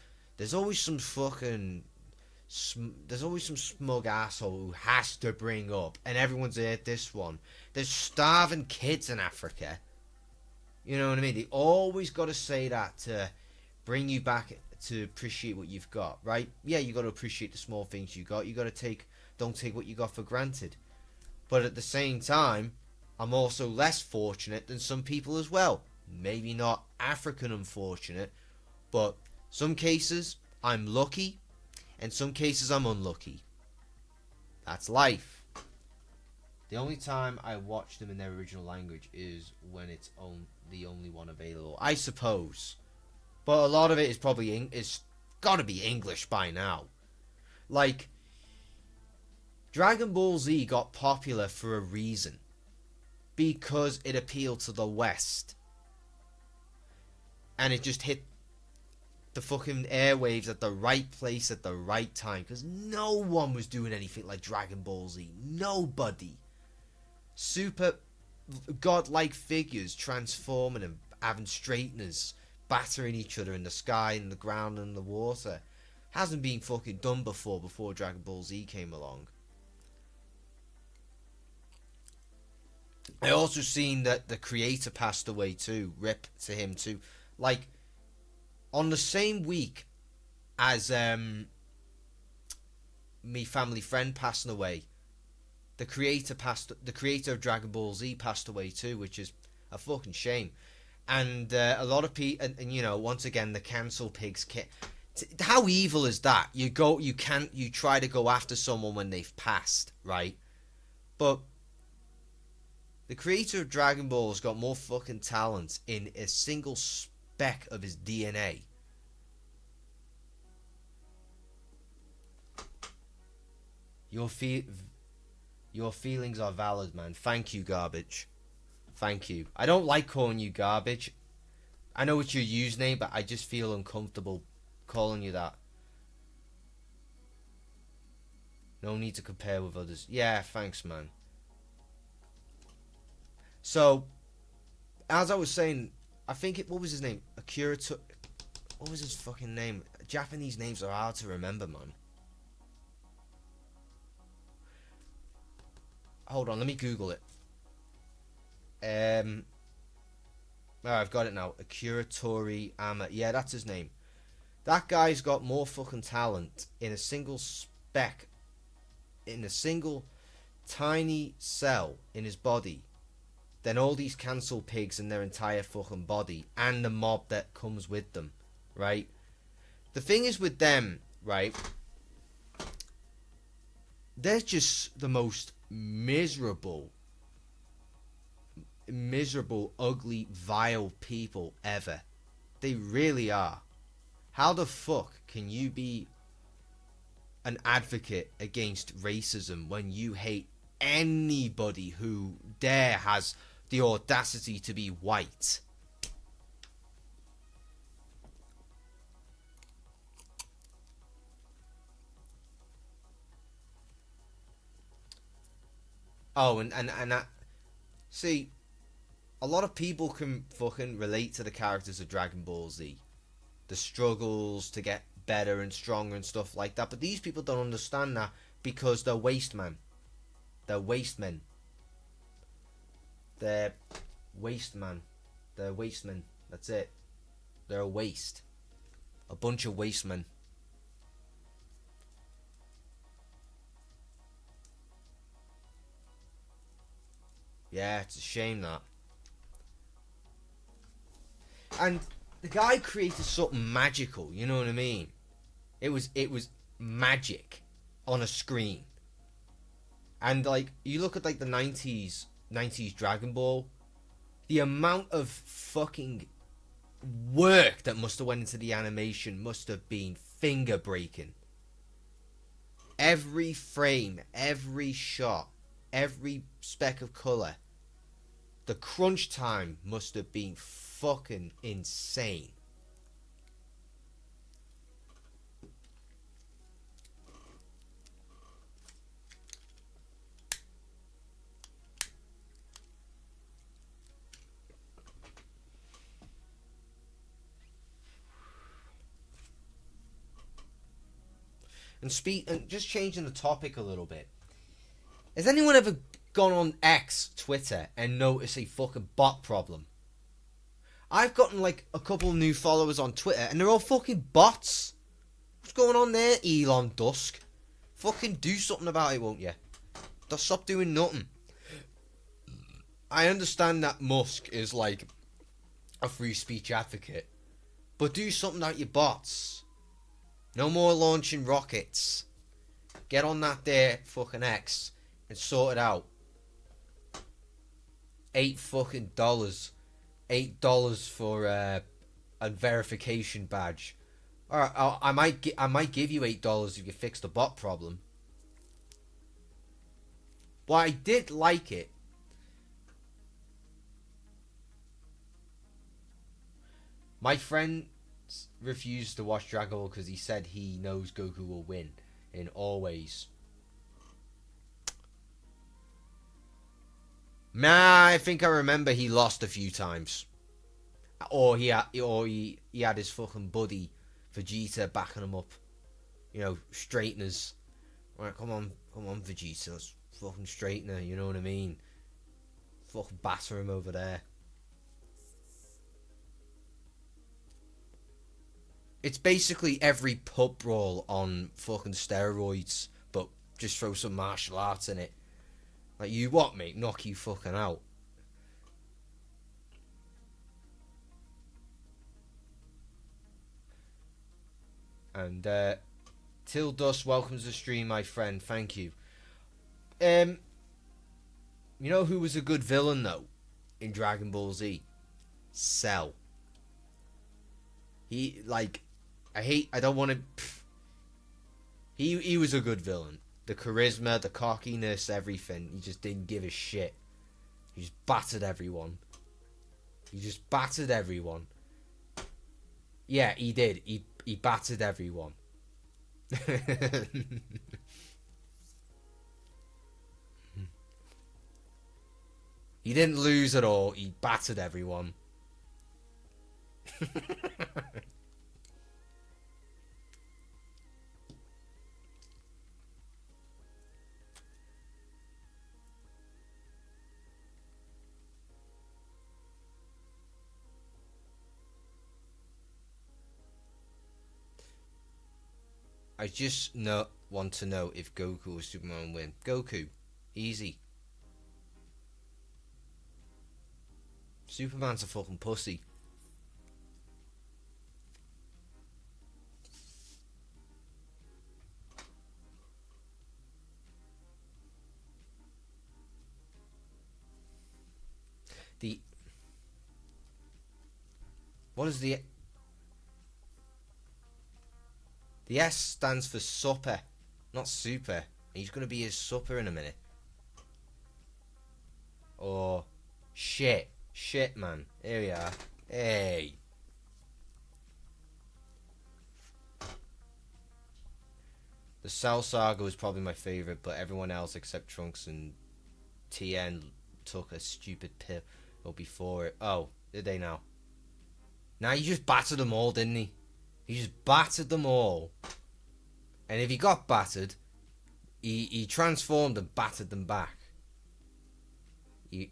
Speaker 1: fucking, there's always some smug asshole who has to bring up, and everyone's heard this one. There's starving kids in Africa. You know what I mean? They always got to say that to bring you back to appreciate what you've got, right? Yeah, you got to appreciate the small things you got. You got to don't take what you got for granted. But at the same time, I'm also less fortunate than some people as well. Maybe not African unfortunate, but some cases I'm lucky, and some cases I'm unlucky. That's life. The only time I watch them in their original language is when it's the only one available, I suppose. But a lot of it is probably it's got to be English by now. Like, Dragon Ball Z got popular for a reason. Because it appealed to the West. And it just hit the fucking airwaves at the right place at the right time. Because no one was doing anything like Dragon Ball Z. Nobody. Super godlike figures transforming and having straighteners, battering each other in the sky and the ground and the water. Hasn't been fucking done before Dragon Ball Z came along. I also seen that the creator passed away too. Rip to him too. Like, on the same week as me family friend passing away, the creator of Dragon Ball Z passed away too, which is a fucking shame. And a lot of people, and you know, once again, the cancel pigs. How evil is that? You try to go after someone when they've passed, right? But the creator of Dragon Ball has got more fucking talent in a single speck of his DNA. Your feelings are valid, man. Thank you, Garbage. Thank you. I don't like calling you Garbage. I know it's your username, but I just feel uncomfortable calling you that. No need to compare with others. Yeah, thanks, man. So, as I was saying, I think what was his name? What was his fucking name? Japanese names are hard to remember, man. Hold on, let me Google it. I've got it now. Akira Toriyama. Yeah, that's his name. That guy's got more fucking talent in a single speck, in a single tiny cell in his body, than all these cancel pigs in their entire fucking body and the mob that comes with them, right? The thing is with them, right? They're just the most miserable, ugly, vile people ever. They really are. How the fuck can you be an advocate against racism when you hate anybody who has the audacity to be white? Oh, and that, see, a lot of people can fucking relate to the characters of Dragon Ball Z. The struggles to get better and stronger and stuff like that. But these people don't understand that because they're waste men. They're waste men. They're waste man. They're waste men. That's it. They're a waste. A bunch of waste men. Yeah, it's a shame that. And the guy created something magical, you know what I mean? It was magic on a screen. And like you look at like the 90s Dragon Ball, the amount of fucking work that must have went into the animation must have been finger breaking. Every frame, every shot, every speck of color, the crunch time must have been fucking insane. And just changing the topic a little bit. Has anyone ever gone on X, Twitter, and noticed a fucking bot problem? I've gotten like a couple new followers on Twitter, and they're all fucking bots. What's going on there, Elon Musk? Fucking do something about it, won't you? Just stop doing nothing. I understand that Musk is like a free speech advocate, but do something about your bots. No more launching rockets. Get on that there fucking X and sort it out. $8 fucking dollars. $8 for a verification badge. Alright, I might give you $8 if you fix the bot problem. But I did like it. My friend refused to watch Dragon Ball because he said he knows Goku will win in always. Nah, I think I remember he lost a few times, or he had his fucking buddy Vegeta backing him up. You know, straighteners. Right, come on, Vegeta, let's fucking straighten her. You know what I mean? Fucking batter him over there. It's basically every pub brawl on fucking steroids, but just throw some martial arts in it. Like, you what, mate? Knock you fucking out. And, Till Dust welcomes the stream, my friend. Thank you. You know who was a good villain, though, in Dragon Ball Z? Cell. He, like... I don't want to... He was a good villain. The charisma, the cockiness, everything. He just didn't give a shit. He just battered everyone. Yeah, he did. He battered everyone. He didn't lose at all. He battered everyone. I just want to know if Goku or Superman win. Goku. Easy. Superman's a fucking pussy. What is the... The S stands for supper, not super. He's going to be his supper in a minute. Oh, shit. Shit, man. Here we are. Hey. The Cell Saga was probably my favourite, but everyone else except Trunks and Tien took a stupid pill before it. Oh, did they now? Nah, he just battered them all, didn't he? He just battered them all. And if he got battered, he transformed and battered them back. He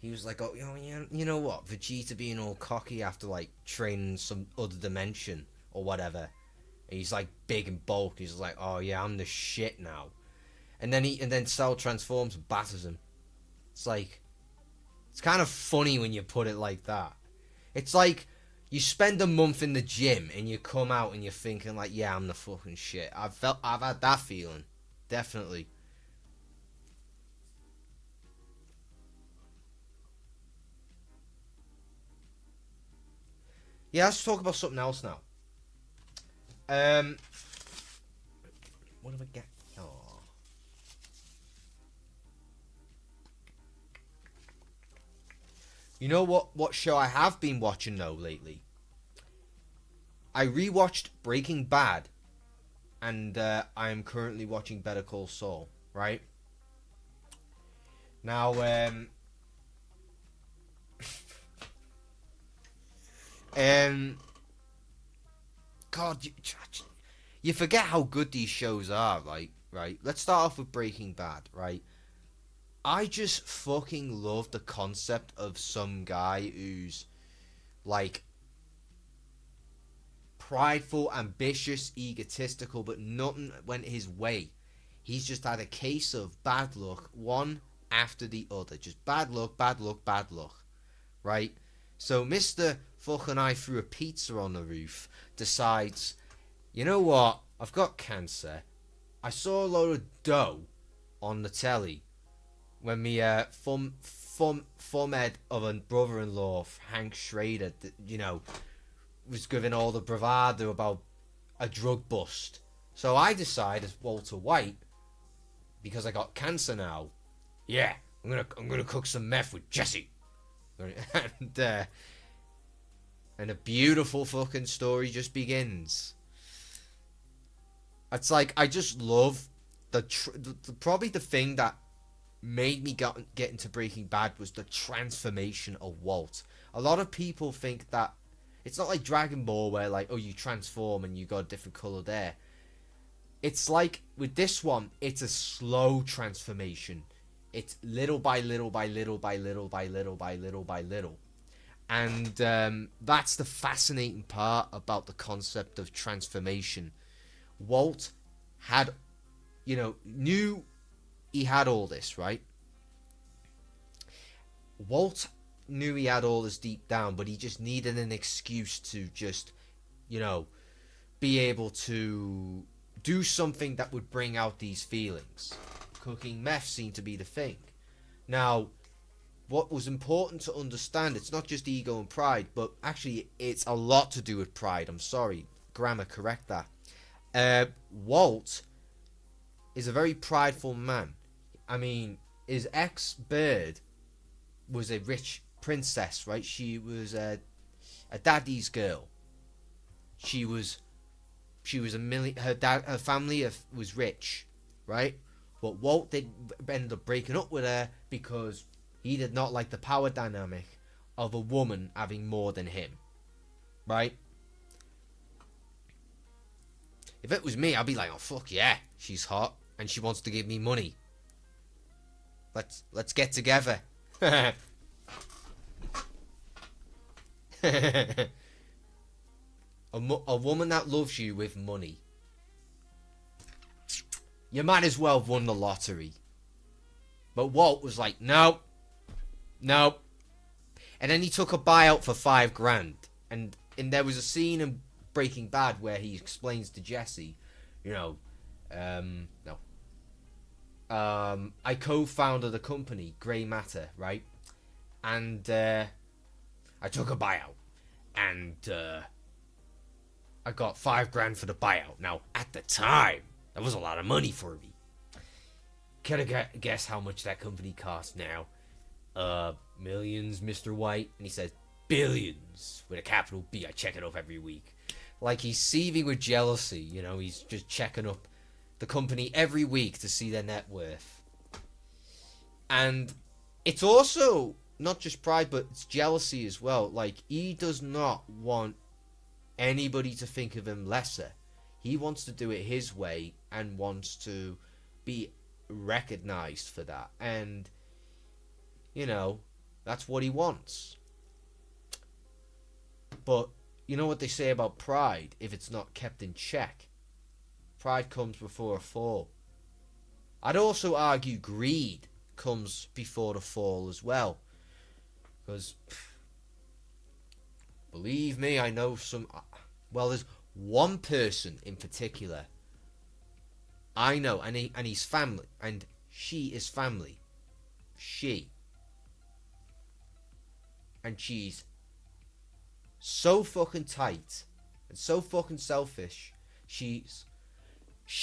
Speaker 1: was like, oh, you know what? Vegeta being all cocky after, like, training some other dimension or whatever. And he's, like, big and bulky. He's like, oh, yeah, I'm the shit now. And then Cell transforms and batters him. It's like... It's kind of funny when you put it like that. It's like... You spend a month in the gym and you come out and you're thinking like, yeah, I'm the fucking shit. I've had that feeling, definitely. Yeah, let's talk about something else now. What have I got? Oh. You know what show I have been watching though lately? I rewatched Breaking Bad, and I am currently watching Better Call Saul. Right now, um, God, you forget how good these shows are, right? Let's start off with Breaking Bad, right? I just fucking love the concept of some guy who's like prideful, ambitious, egotistical, but nothing went his way. He's just had a case of bad luck, one after the other. Just bad luck, bad luck, bad luck. Right? So Mr. Fucking I threw a pizza on the roof decides, you know what? I've got cancer. I saw a load of dough on the telly when me head of a brother-in-law, Hank Schrader, was giving all the bravado about a drug bust. So I decided, as Walter White, because I got cancer now, yeah, I'm gonna cook some meth with Jesse, and a beautiful fucking story just begins. It's like I just love probably the thing that made me get into Breaking Bad was the transformation of Walt. A lot of people think that it's not like Dragon Ball where like, oh, you transform and you got a different color there. It's like with this one, it's a slow transformation. It's little by little by little by little by little by little by little. And that's the fascinating part about the concept of transformation. Walt had, knew he had all this, right? Walt knew he had all this deep down, but he just needed an excuse to just, be able to do something that would bring out these feelings. Cooking meth seemed to be the thing. Now, what was important to understand, it's not just ego and pride, but actually it's a lot to do with pride. I'm sorry, grammar, correct that. Walt is a very prideful man. I mean, his ex-bird was a rich princess, right? She was a daddy's girl. She was a million. Her family was rich, right? But Walt did end up breaking up with her because he did not like the power dynamic of a woman having more than him, right? If it was me, I'd be like, oh fuck yeah, she's hot and she wants to give me money. Let's get together. A woman that loves you with money. You might as well have won the lottery. But Walt was like, no. And then he took a buyout for $5,000. And there was a scene in Breaking Bad where he explains to Jesse, no. I co-founded a company, Grey Matter, right? And I took a buyout. And I got $5,000 for the buyout. Now, at the time, that was a lot of money for me. Can I guess how much that company costs now? Millions, Mr. White. And he says, billions, with a capital B. I check it off every week. Like he's seething with jealousy, he's just checking up the company every week to see their net worth. And it's also not just pride, but it's jealousy as well. Like, he does not want anybody to think of him lesser. He wants to do it his way and wants to be recognized for that. And, that's what he wants. But, you know what they say about pride? If it's not kept in check, pride comes before a fall. I'd also argue greed comes before the fall as well. Because Believe me, I know some. Well, there's one person in particular I know, and he's family, and she is family. She. And she's so fucking tight and so fucking selfish. She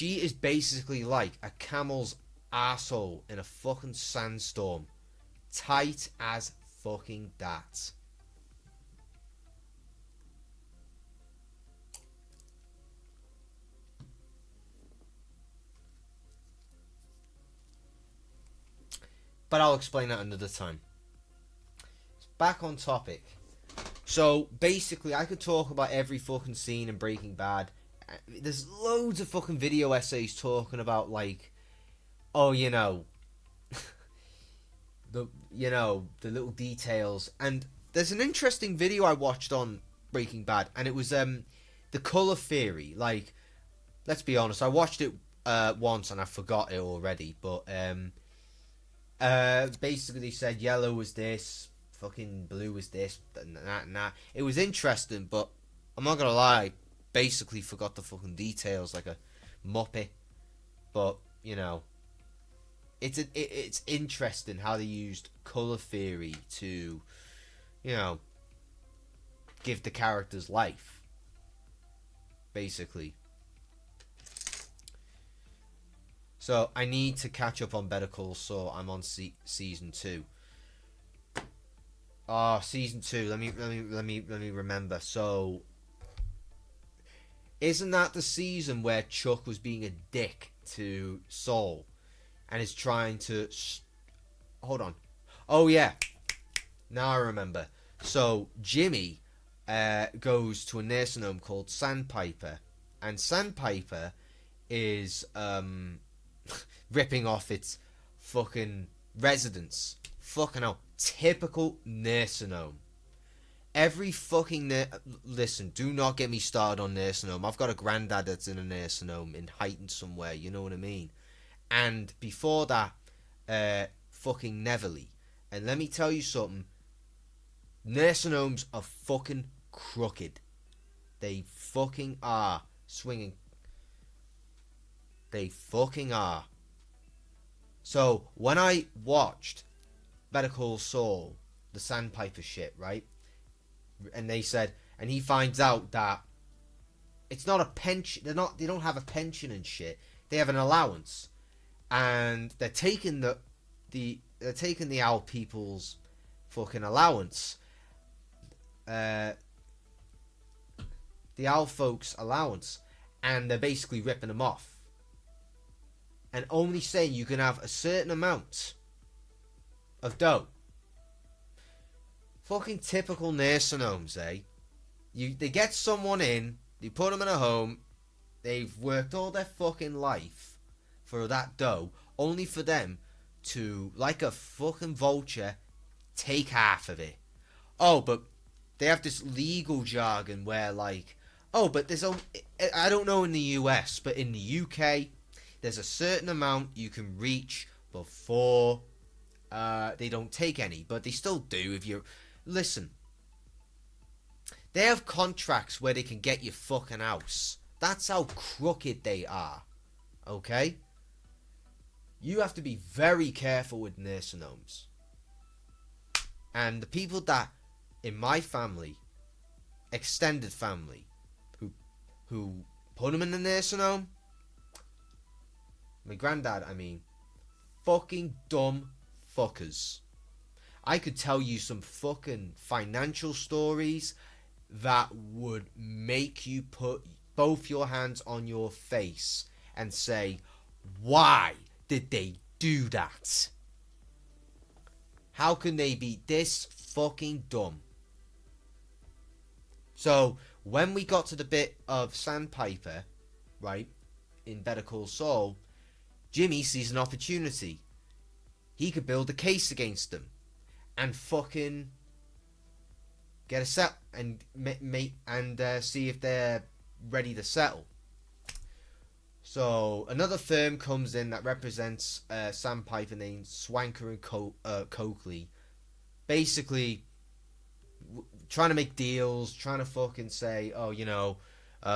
Speaker 1: is basically like a camel's asshole in a fucking sandstorm. Tight as fucking that. But I'll explain that another time. Back on topic. So, basically, I could talk about every fucking scene in Breaking Bad. There's loads of fucking video essays talking about, like, oh, the little details. And there's an interesting video I watched on Breaking Bad, and it was the color theory. Like, let's be honest, I watched it once and I forgot it already, but basically they said yellow was this, fucking blue was this, and that and that. It was interesting, but I'm not gonna lie, basically forgot the fucking details like a muppet. But it's interesting how they used color theory to, give the characters life, basically. So I need to catch up on Better Call Saul. I'm on season 2. Season 2. Let me remember. So, isn't that the season where Chuck was being a dick to Saul, and is trying to? Hold on. Oh yeah. Now I remember. So Jimmy goes to a nursing home called Sandpiper, and Sandpiper is ripping off its fucking residents. Fucking hell. Typical nursing home. Every fucking listen, do not get me started on nursing home. I've got a granddad that's in a nursing home in Huyton somewhere, you know what I mean? And before that, fucking Neverly. And let me tell you something. Nursing homes are fucking crooked. They fucking are. Swinging. They fucking are. So, when I watched Better Call Saul, the Sandpiper shit, right? And they said, and he finds out that it's not a pension. They don't have a pension and shit. They have an allowance, and they're taking the owl people's fucking allowance. The owl folks' allowance, and they're basically ripping them off. And only saying you can have a certain amount of dough. Fucking typical nursing homes, eh? They get someone in, they put them in a home, they've worked all their fucking life for that dough, only for them to, like a fucking vulture, take half of it. Oh, but they have this legal jargon where, like, oh, but there's I don't know in the US, but in the UK, there's a certain amount you can reach before they don't take any, but they still do if you listen. They have contracts where they can get your fucking house. That's how crooked they are. Okay? You have to be very careful with nursing homes. And the people that in my family, extended family, who put them in the nursing home, my granddad, I mean, fucking dumb fuckers. I could tell you some fucking financial stories that would make you put both your hands on your face and say, why did they do that? How can they be this fucking dumb? So, when we got to the bit of Sandpiper, right, in Better Call Saul, Jimmy sees an opportunity. He could build a case against them and fucking get a set and see if they're ready to settle. So another firm comes in that represents Sandpiper named Swanker and Coakley. Basically, trying to make deals, trying to fucking say, oh,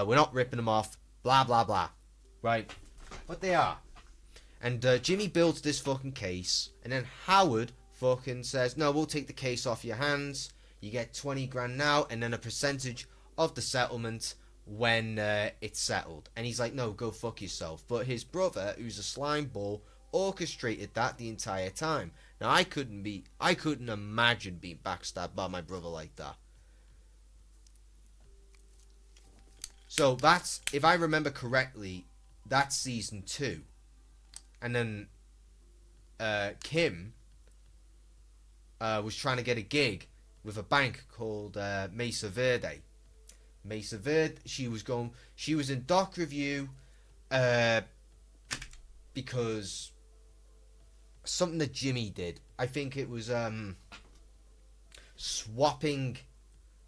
Speaker 1: we're not ripping them off, blah, blah, blah. Right? But they are. And Jimmy builds this fucking case, and then Howard fucking says, no, we'll take the case off your hands. You get 20 grand now, and then a percentage of the settlement when it's settled. And he's like, no, go fuck yourself. But his brother, who's a slime ball, orchestrated that the entire time. Now, I couldn't imagine being backstabbed by my brother like that. So that's, if I remember correctly, that's season 2. And then Kim was trying to get a gig with a bank called Mesa Verde. Mesa Verde, she was in Doc Review because something that Jimmy did. I think it was swapping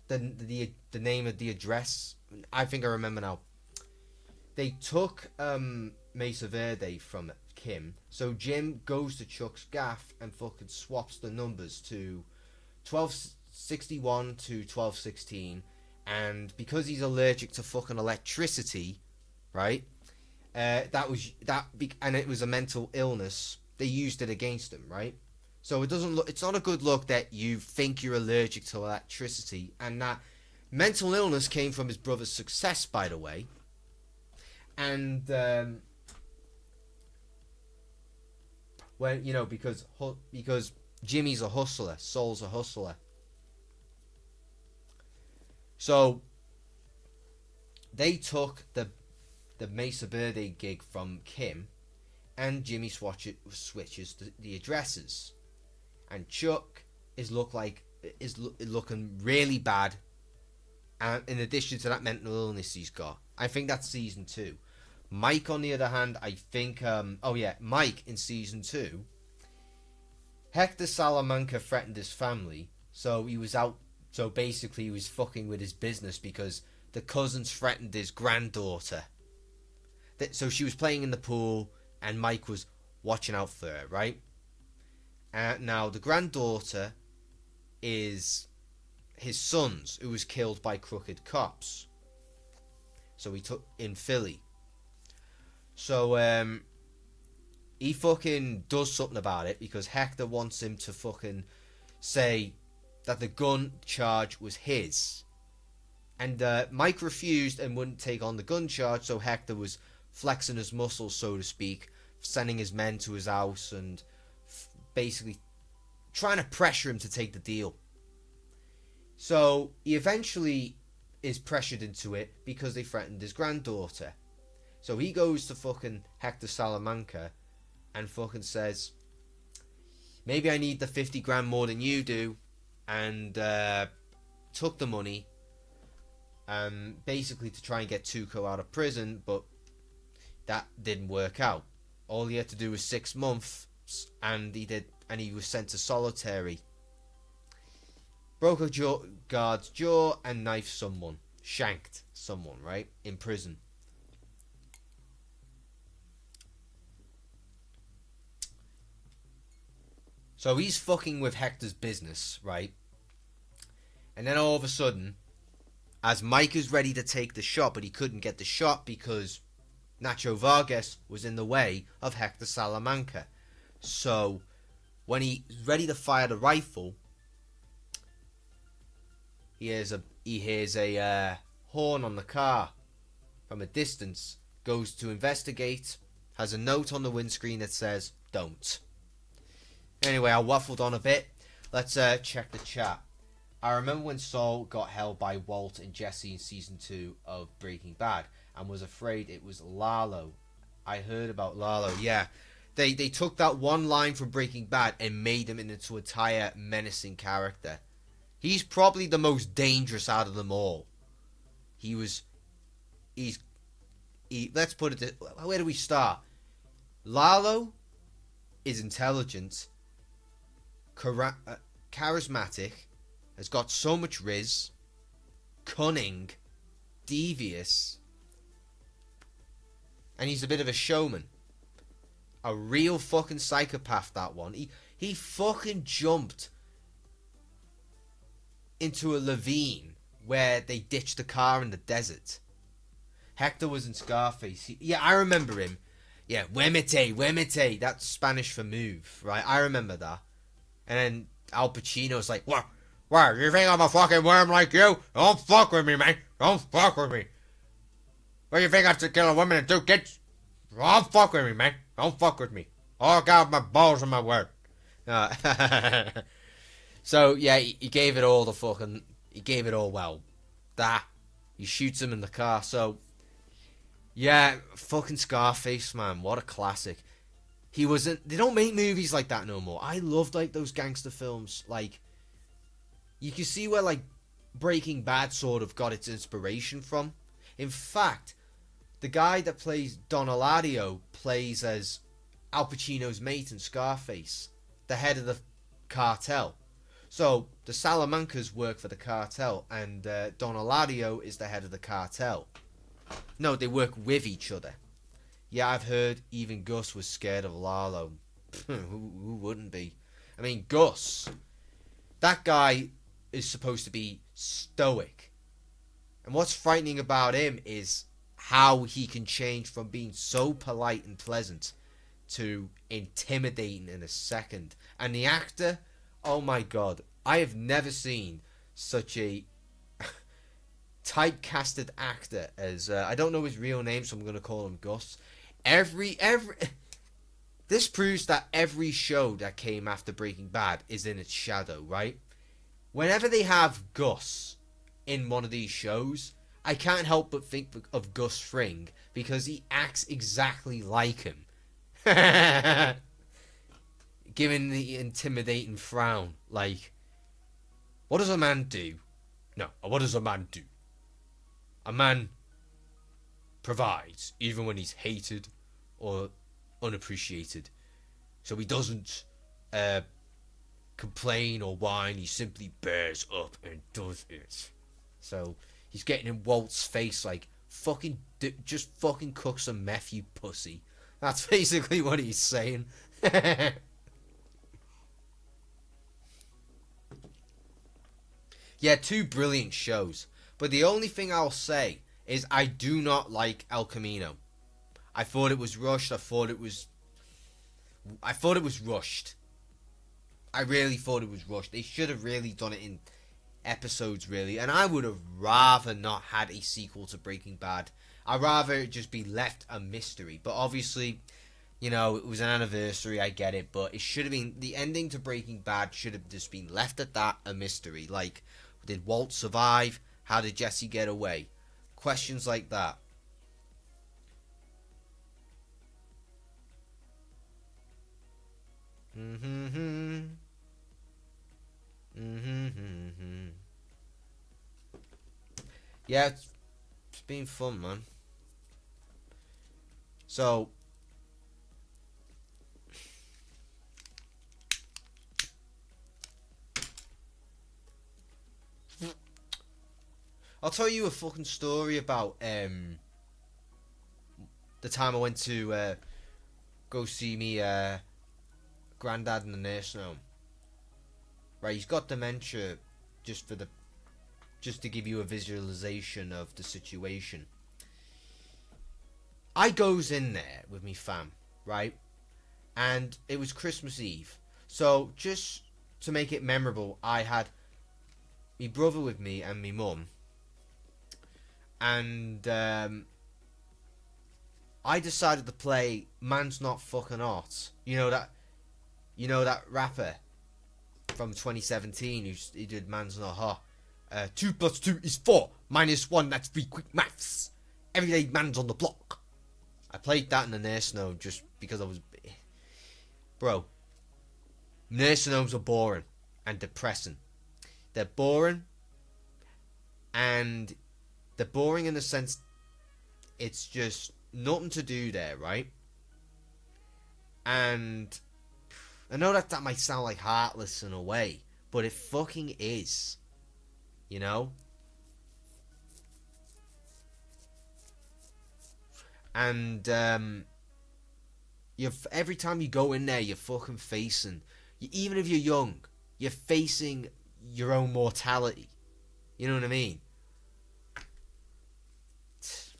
Speaker 1: the name of the address. I think I remember now. They took Mesa Verde from Kim, so Jim goes to Chuck's gaff and fucking swaps the numbers to 1261 to 1216, and because he's allergic to fucking electricity, right? And it was a mental illness. They used it against him, right? So it's not a good look that you think you're allergic to electricity, and that mental illness came from his brother's success, by the way. And because Jimmy's a hustler, Saul's a hustler. So they took the Mesa Verde gig from Kim, and Jimmy switches the addresses, and Chuck is looking really bad, and in addition to that mental illness he's got. I think that's season 2. Mike, on the other hand, I think Mike in season 2, Hector Salamanca threatened his family, so he was out. So basically he was fucking with his business because the cousins threatened his granddaughter. So she was playing in the pool and Mike was watching out for her, right? Now the granddaughter is his son's, who was killed by crooked cops. So he took in Philly. So he fucking does something about it because Hector wants him to fucking say that the gun charge was his. And Mike refused and wouldn't take on the gun charge, so Hector was flexing his muscles, so to speak, sending his men to his house and basically trying to pressure him to take the deal. So he eventually is pressured into it because they threatened his granddaughter. So he goes to fucking Hector Salamanca and fucking says, maybe I need the 50 grand more than you do, and took the money basically to try and get Tuco out of prison, but that didn't work out. All he had to do was 6 months, and he was sent to solitary. Broke a guard's jaw and knifed someone. Shanked someone, right? In prison. So he's fucking with Hector's business, right? And then all of a sudden, as Mike is ready to take the shot, but he couldn't get the shot because Nacho Vargas was in the way of Hector Salamanca. So when he's ready to fire the rifle, he hears a horn on the car from a distance, goes to investigate, has a note on the windscreen that says, don't. Anyway, I waffled on a bit. Let's check the chat. I remember when Saul got held by Walt and Jesse in season 2 of Breaking Bad and was afraid it was Lalo. I heard about Lalo. Yeah, they took that one line from Breaking Bad and made him into an entire menacing character. He's probably the most dangerous out of them all. Let's put it, where do we start? Lalo is intelligent, charismatic, has got so much riz, cunning, devious, and he's a bit of a showman. A real fucking psychopath, that one. He fucking jumped into a ravine where they ditched the car in the desert. Hector was in Scarface. Yeah, I remember him. Yeah, Huemete. That's Spanish for move, right? I remember that. And then Al Pacino's like, what? You think I'm a fucking worm like you? Don't fuck with me, man. Don't fuck with me. What, you think I have to kill a woman and 2 kids? Don't fuck with me, man. Don't fuck with me. Oh, God, my balls and my word. So, yeah, he gave it all he gave it all well. He shoots him in the car, so... Yeah, fucking Scarface, man. What a classic. They don't make movies like that no more. I loved, like, those gangster films. Like, you can see where, like, Breaking Bad sort of got its inspiration from. In fact, the guy that plays Don Eladio plays as Al Pacino's mate in Scarface, the head of the cartel. So, the Salamancas work for the cartel, and Don Eladio is the head of the cartel. No, they work with each other. Yeah, I've heard even Gus was scared of Lalo. Who wouldn't be? I mean, Gus, that guy is supposed to be stoic. And what's frightening about him is how he can change from being so polite and pleasant to intimidating in a second. And the actor, oh my god, I have never seen such a typecasted actor as I don't know his real name, so I'm gonna call him Gus. This proves that every show that came after Breaking Bad is in its shadow, right? Whenever they have Gus in one of these shows, I can't help but think of Gus Fring because he acts exactly like him. Giving the intimidating frown, like, what does a man do? No, what does a man do? A man provides, even when he's hated or unappreciated. So he doesn't complain or whine, he simply bears up and does it. So he's getting in Walt's face like, just fucking cook some meth, you pussy. That's basically what he's saying. Yeah, 2 brilliant shows. But the only thing I'll say is I do not like El Camino. I thought it was rushed. I thought it was rushed. I really thought it was rushed. They should have really done it in episodes, really. And I would have rather not had a sequel to Breaking Bad. I'd rather it just be left a mystery. But obviously, you know, it was an anniversary, I get it. But it should have been, the ending to Breaking Bad should have just been left at that, a mystery. Like, did Walt survive? How did Jesse get away? Questions like that. Yeah, it's been fun, man. So, I'll tell you a fucking story about the time I went to go see me granddad in the nursing home. Right, he's got dementia, just to give you a visualization of the situation. I goes in there with me fam, right? And it was Christmas Eve. So just to make it memorable, I had me brother with me and me mum. And I decided to play Man's Not Fucking Hot. You know that rapper from 2017 who did Man's Not Hot. 2 + 2 is 4. -1, that's 3 quick maths. Everyday man's on the block. I played that in the nursing home just because I was... Bro, nursing homes are boring and depressing. They're boring, and they're boring in the sense it's just nothing to do there, right? And I know that might sound like heartless in a way, but it fucking is. You know? And every time you go in there, you're fucking facing, even if you're young, you're facing your own mortality. You know what I mean?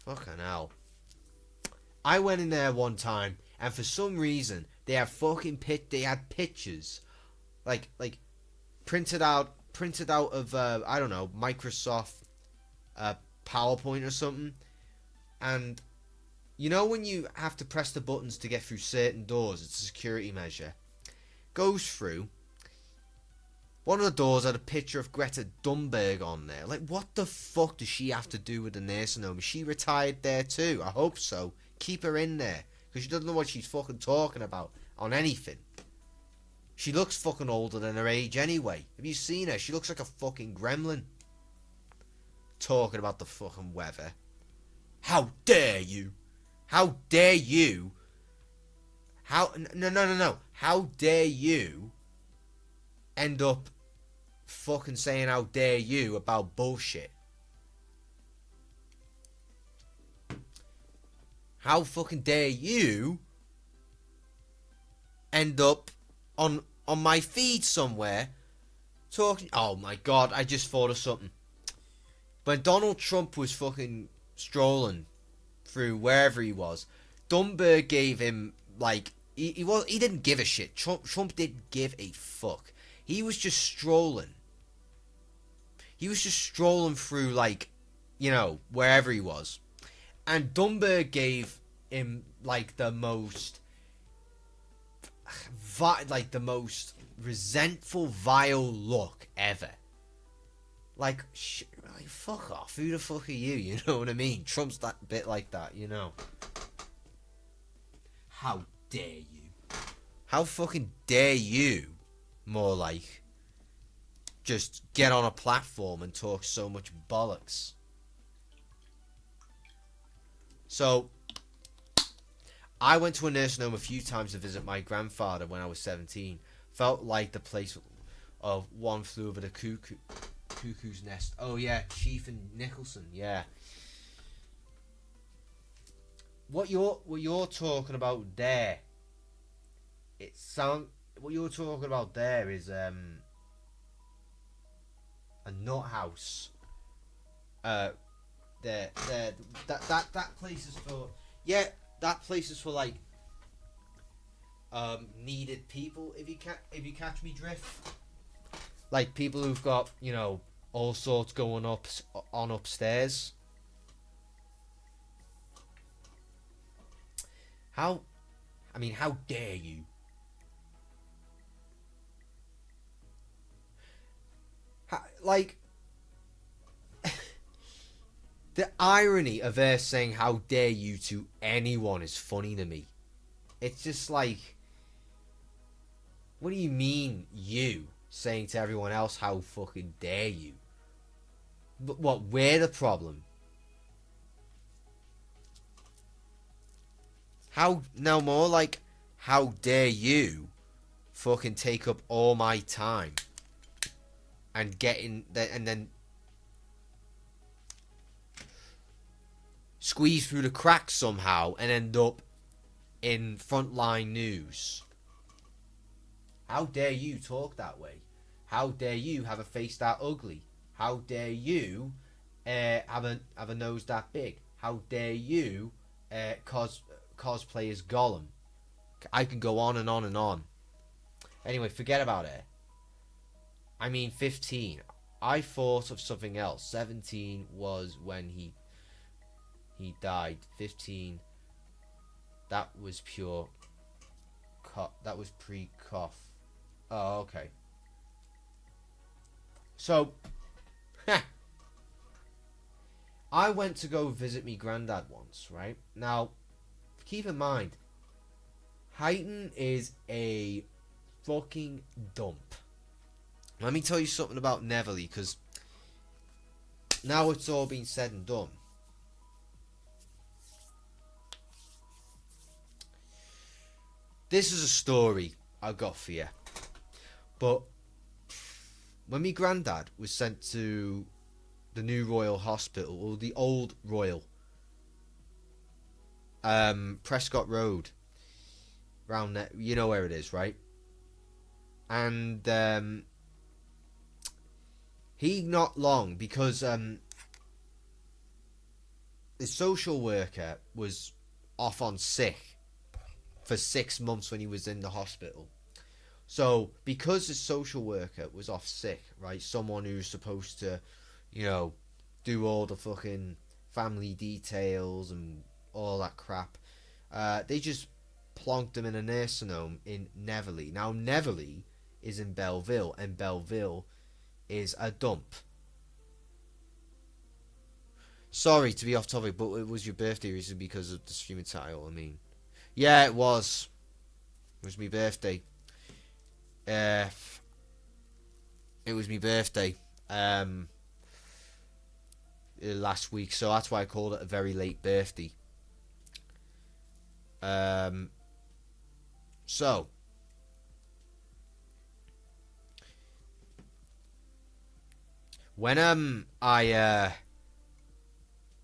Speaker 1: Fucking hell. I went in there one time, and for some reason they had they had pictures, like printed out of I don't know, Microsoft PowerPoint or something, and you know when you have to press the buttons to get through certain doors, it's a security measure. Goes through. One of the doors had a picture of Greta Thunberg on there. Like, what the fuck does she have to do with the nursing home? Is she retired there too? I hope so. Keep her in there. Because she doesn't know what she's fucking talking about on anything. She looks fucking older than her age anyway. Have you seen her? She looks like a fucking gremlin. Talking about the fucking weather. How dare you? How dare you? No. How dare you end up fucking saying how dare you about bullshit? How fucking dare you end up on my feed somewhere talking? Oh my god, I just thought of something. When Donald Trump was fucking strolling through wherever he was, Thunberg gave him like he didn't give a shit. Trump didn't give a fuck. He was just strolling. He was just strolling through, like, you know, wherever he was. And Thunberg gave him, like, the most resentful, vile look ever. Like, fuck off. Who the fuck are you? You know what I mean? Trump's that bit like that, you know. How dare you? How fucking dare you? More like, just get on a platform and talk so much bollocks. So, I went to a nursing home a few times to visit my grandfather when I was 17. Felt like the place of One Flew Over the Cuckoo's Nest. Oh yeah, Chief and Nicholson. Yeah. What you're talking about there? What you're talking about there is a nut house. That place is for, yeah, that place is for like needed people, if you catch me drift. Like people who've got, you know, all sorts going on upstairs. How dare you? Like, the irony of her saying "how dare you" to anyone is funny to me. It's just like, what do you mean you saying to everyone else "how fucking dare you"? But what? We're the problem. More like, how dare you fucking take up all my time and get in there and then squeeze through the cracks somehow and end up in Frontline News. How dare you talk that way? How dare you have a face that ugly? How dare you have a nose that big? How dare you cosplay as Gollum? I can go on and on and on. Anyway, forget about it. I mean, 15. I thought of something else. 17 was when he died. 15. That was pure. That was pre-cough. Oh, okay. So, I went to go visit me granddad once, right? Now, keep in mind, Huyton is a fucking dump. Let me tell you something about Netherley, because now it's all been said and done. This is a story I got for you. But when my granddad was sent to the new Royal Hospital, or the old Royal, Prescott Road, round there, you know where it is, right? And He not long because the social worker was off on sick for 6 months when he was in the hospital. So because the social worker was off sick, right, someone who's supposed to, do all the fucking family details and all that crap, they just plonked him in a nursing home in Netherley. Now Netherley is in Belleville, and Belleville is a dump. Sorry to be off topic, but it was your birthday recently because of the streaming title. I mean, yeah, it was. It was my birthday. It was my birthday. Last week, so that's why I called it a very late birthday. So when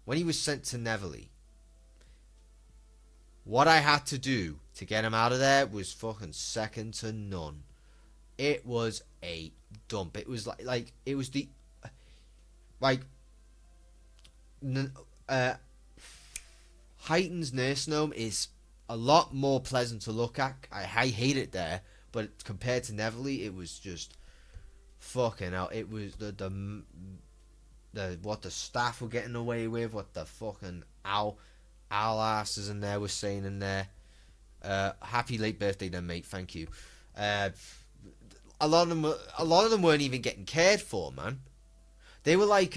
Speaker 1: when he was sent to Netherley, what I had to do to get him out of there was fucking second to none. It was a dump. It was like it was the Heighton's nursing home is a lot more pleasant to look at. I hate it there, but compared to Netherley, it was just fucking hell. It was the what the staff were getting away with, what the fucking owl asses in there were saying in there. Happy late birthday, then, mate. Thank you. A lot of them weren't even getting cared for, man. They were like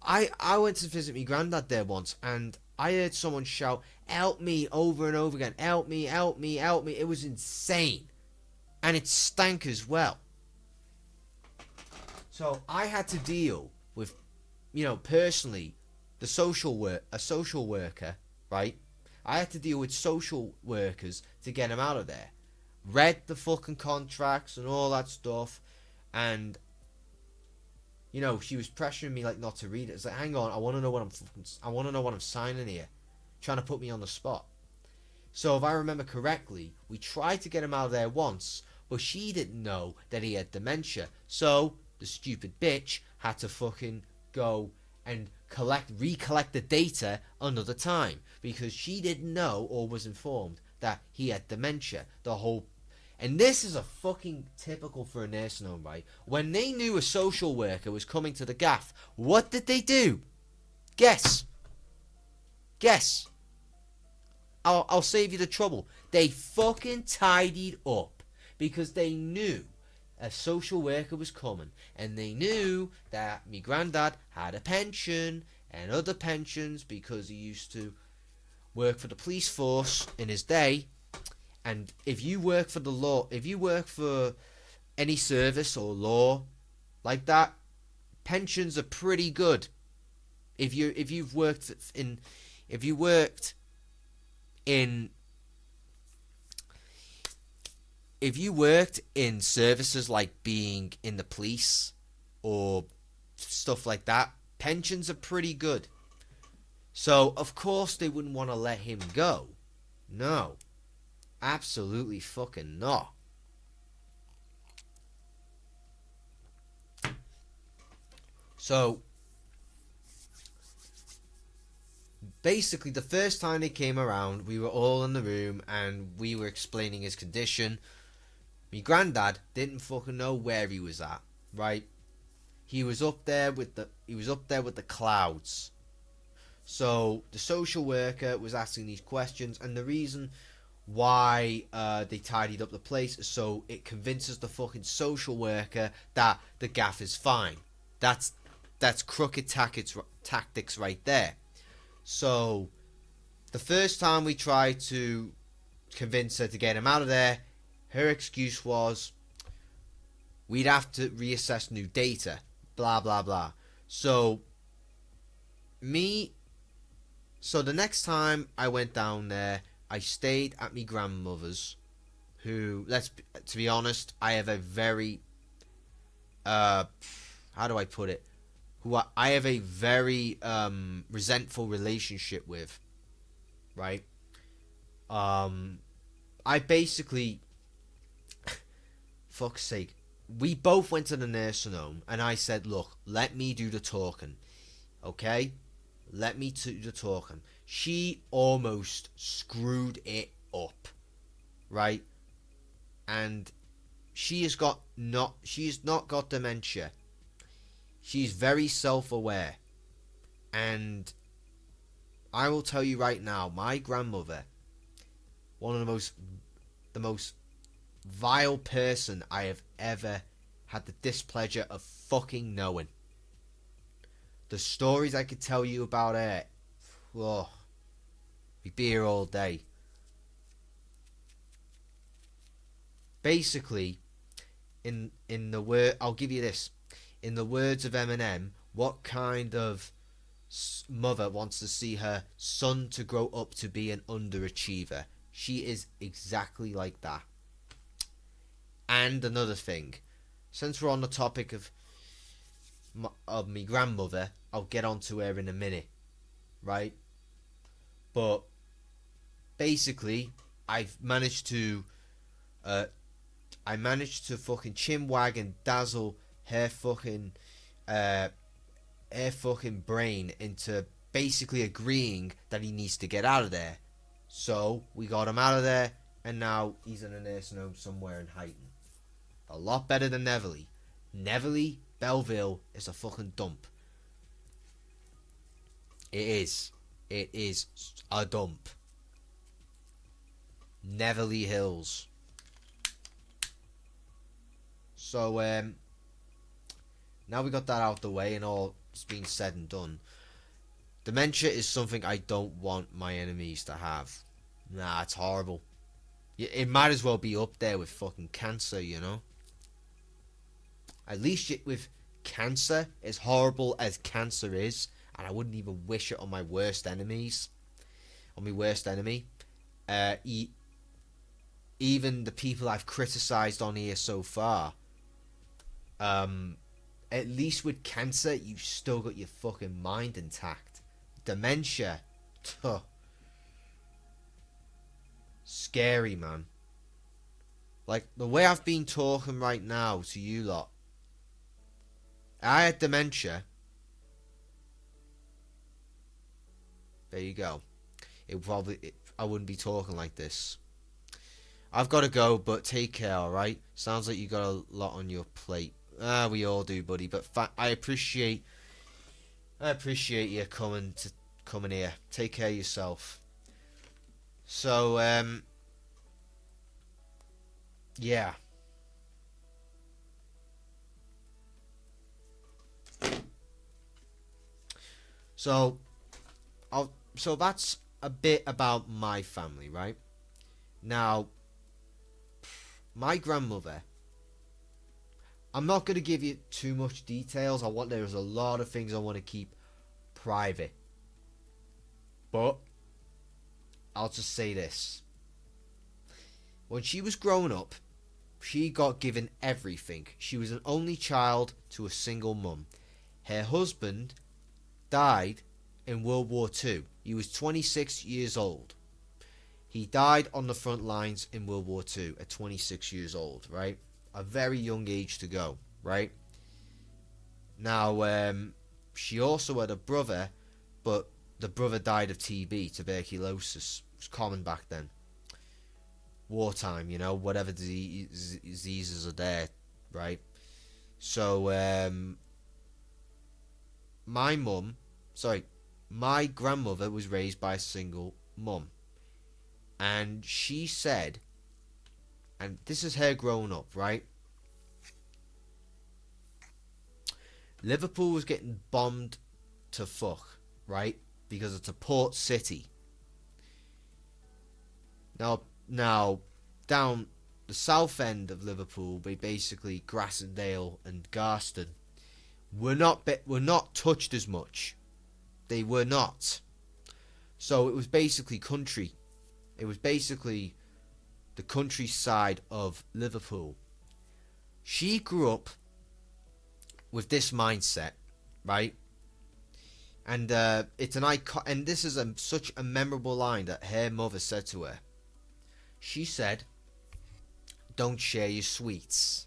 Speaker 1: I went to visit my granddad there once, and I heard someone shout, "Help me," over and over again. "Help me, help me, help me." It was insane. And it stank as well. So I had to deal with, personally, a social worker, right? I had to deal with social workers to get him out of there. Read the fucking contracts and all that stuff, and she was pressuring me like not to read it. It's like, hang on, I want to know what I'm signing here. Trying to put me on the spot. So if I remember correctly, we tried to get him out of there once, but she didn't know that he had dementia. So the stupid bitch had to fucking go and recollect the data another time, because she didn't know or was informed that he had dementia. And this is a fucking typical for a nursing home, right? When they knew a social worker was coming to the gaff, what did they do? Guess. I'll save you the trouble. They fucking tidied up, because they knew a social worker was coming, and they knew that me granddad had a pension and other pensions because he used to work for the police force in his day. And if you work for the law, if you work for any service or law like that, pensions are pretty good. If you worked in services like being in the police or stuff like that, pensions are pretty good. So of course they wouldn't want to let him go. No. Absolutely fucking not. So basically, the first time they came around, we were all in the room and we were explaining his condition. My granddad didn't fucking know where he was at, right? He was up there with the clouds. So the social worker was asking these questions, and the reason why they tidied up the place is so it convinces the fucking social worker that the gaff is fine. That's crooked tactics right there. So the first time we tried to convince her to get him out of there, her excuse was, we'd have to reassess new data, blah blah blah. So the next time I went down there, I stayed at my grandmother's, who, to be honest, I have a very, how do I put it? I have a very resentful relationship with, right? I basically, fuck's sake. We both went to the nursing home, and I said, look, let me do the talking. Okay? Let me do the talking. She almost screwed it up. Right? And she's not got dementia. She's very self-aware. And I will tell you right now, my grandmother, one of the most vile person I have ever had the displeasure of fucking knowing. The stories I could tell you about her, oh, we'd be here all day. Basically, in the word, I'll give you this. In the words of Eminem, what kind of mother wants to see her son to grow up to be an underachiever? She is exactly like that. And another thing, since we're on the topic of my grandmother, I'll get onto her in a minute, right? But basically, I've managed to fucking chinwag and dazzle her fucking brain into basically agreeing that he needs to get out of there. So we got him out of there, and now he's in a nursing home somewhere in Huyton. A lot better than Neverly. Neverly, Belleville is a fucking dump. It is. It is a dump. Neverly Hills. So, now we got that out the way and all it's been said and done. Dementia is something I don't want my enemies to have. Nah, it's horrible. It might as well be up there with fucking cancer, you know? At least with cancer, as horrible as cancer is, and I wouldn't even wish it on my worst enemies, on my worst enemy, even the people I've criticised on here so far, at least with cancer, you've still got your fucking mind intact. Dementia, scary, man. Like, the way I've been talking right now to you lot, I had dementia. There you go. I wouldn't be talking like this. I've got to go, but take care, alright? Sounds like you got a lot on your plate. We all do, buddy. But I appreciate you coming here. Take care of yourself. So, yeah. So that's a bit about my family, right? Now, my grandmother, I'm not going to give you too much details. There's a lot of things I want to keep private. But I'll just say this. When she was growing up, she got given everything. She was an only child to a single mum. Her husband died in World War II. He was 26 years old. He died on the front lines in World War II at 26 years old, right? A very young age to go, right? Now, she also had a brother, but the brother died of TB, tuberculosis. It was common back then. Wartime, you know, whatever diseases are there, right? So, my grandmother was raised by a single mum. And she said, and this is her growing up, right? Liverpool was getting bombed to fuck, right? Because it's a port city. Now, down the south end of Liverpool, basically Grassendale and Garston, were not touched as much. They were not. So it was basically country. It was basically the countryside of Liverpool. She grew up with this mindset, right? And it's an icon. And this is such a memorable line that her mother said to her. She said, "Don't share your sweets."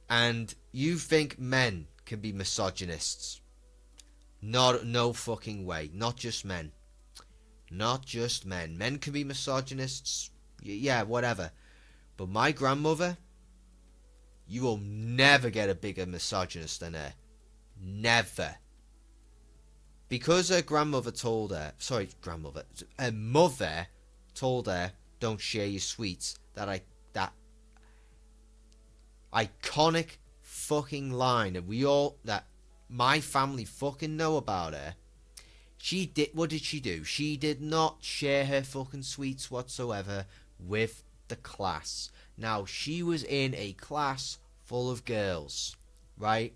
Speaker 1: And you think men can be misogynists? No fucking way. Not just men. Not just men. Men can be misogynists. Yeah, whatever. But my grandmother, you will never get a bigger misogynist than her. Never. Because her grandmother told her, her mother told her, don't share your sweets. That iconic fucking line that my family fucking know about her. What did she do? She did not share her fucking sweets whatsoever with the class. Now, she was in a class full of girls, right?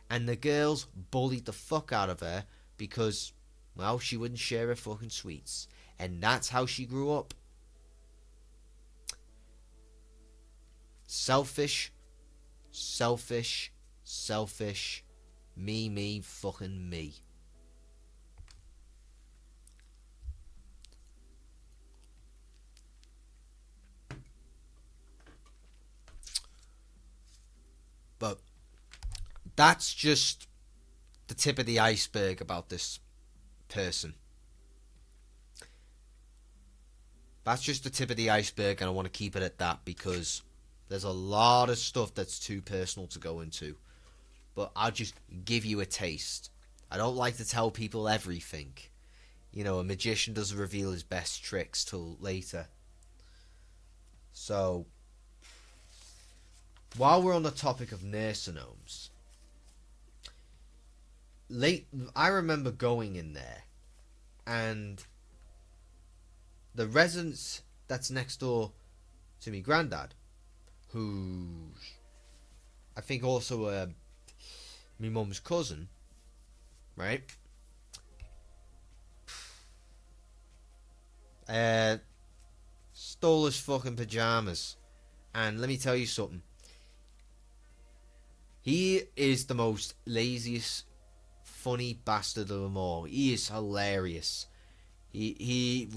Speaker 1: And the girls bullied the fuck out of her because, well, she wouldn't share her fucking sweets. And that's how she grew up. Selfish. Me, fucking me. But that's just the tip of the iceberg about this person. That's just the tip of the iceberg, and I want to keep it at that because there's a lot of stuff that's too personal to go into. But I'll just give you a taste. I don't like to tell people everything. You know, a magician doesn't reveal his best tricks till later. So, while we're on the topic of nursing homes, I remember going in there, and the residence that's next door to me granddad, who's I think also me mum's cousin, right? Stole his fucking pajamas, and let me tell you something. He is the most laziest, funny bastard of them all. He is hilarious. He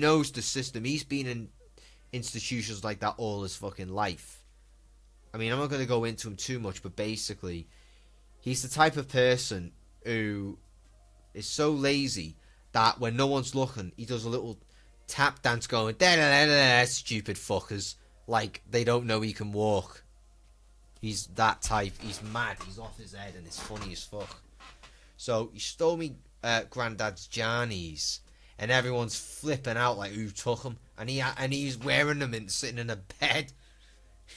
Speaker 1: knows the system. He's been in institutions like that all his fucking life. I mean, I'm not going to go into him too much, but basically, he's the type of person who is so lazy that when no one's looking, he does a little tap dance going, da-da-da-da-da, stupid fuckers. Like, they don't know he can walk. He's that type. He's mad. He's off his head, and it's funny as fuck. So, he stole me granddad's Johnnies, and everyone's flipping out like who took them, and he's wearing them and sitting in a bed.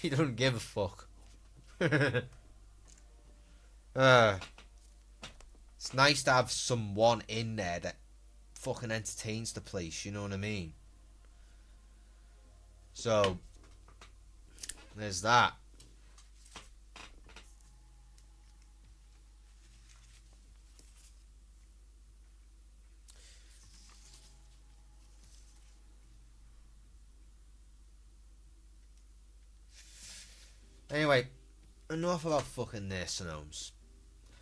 Speaker 1: He don't give a fuck. It's nice to have someone in there that fucking entertains the place, you know what I mean? So, there's that. Anyway, enough about fucking nursing homes.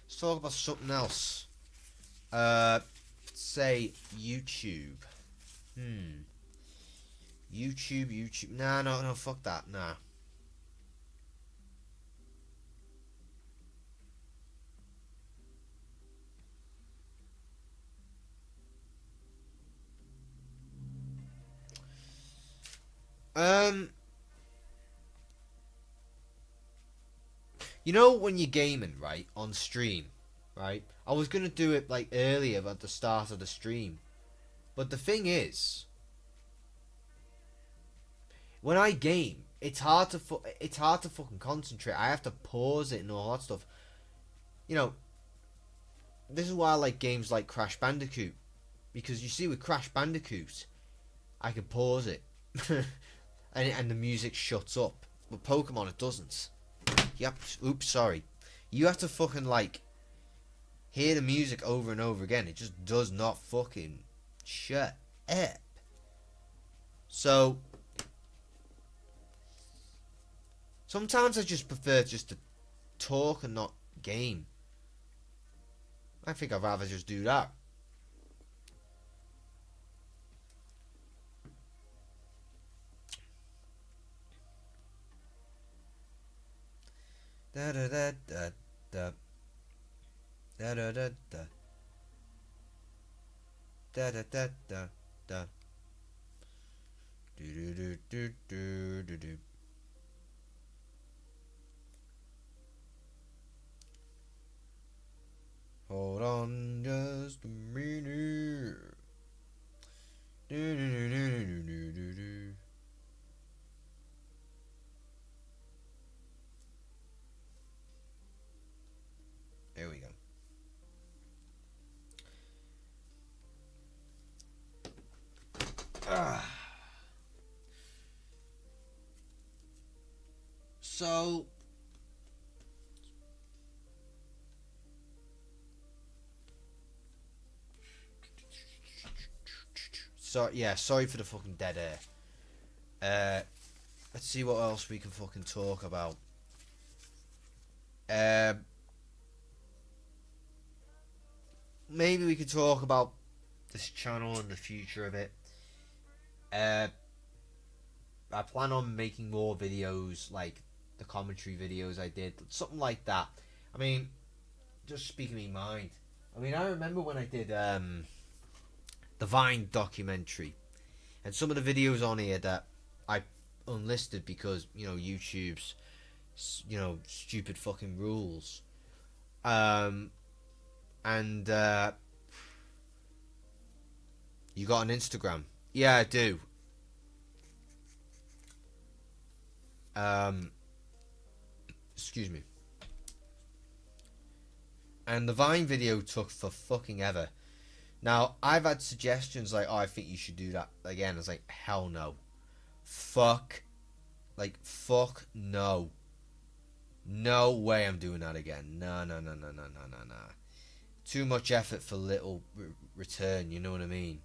Speaker 1: Let's talk about something else. Say YouTube. YouTube. Nah, no, fuck that, nah. You know when you're gaming, right, on stream, right? I was gonna do it like earlier at the start of the stream, but the thing is, when I game, it's hard to fucking concentrate. I have to pause it and all that stuff. You know, this is why I like games like Crash Bandicoot, because you see with Crash Bandicoot, I can pause it, and the music shuts up. With Pokemon, it doesn't. Yep. Oops, sorry. You have to fucking like hear the music over and over again. It just does not fucking shut up. So sometimes I just prefer just to talk and not game. I think I'd rather just do that. Da da da da da da da da da da da da da da do do do do do do. Hold on just a minute. Do do do do do do do. There we go. So yeah, sorry for the fucking dead air. Let's see what else we can fucking talk about. Maybe we could talk about this channel and the future of it. I plan on making more videos like the commentary videos I did, something like that. I mean, just speaking my mind. I mean, I remember when I did the Vine documentary, and some of the videos on here that I unlisted because, you know, YouTube's, you know, stupid fucking rules. And you got an Instagram? Yeah, I do. Excuse me. And the Vine video took for fucking ever. Now, I've had suggestions like, oh, I think you should do that again. I was like, hell no. Fuck. Like, fuck no. No way I'm doing that again. No. Too much effort for little return, you know what I mean?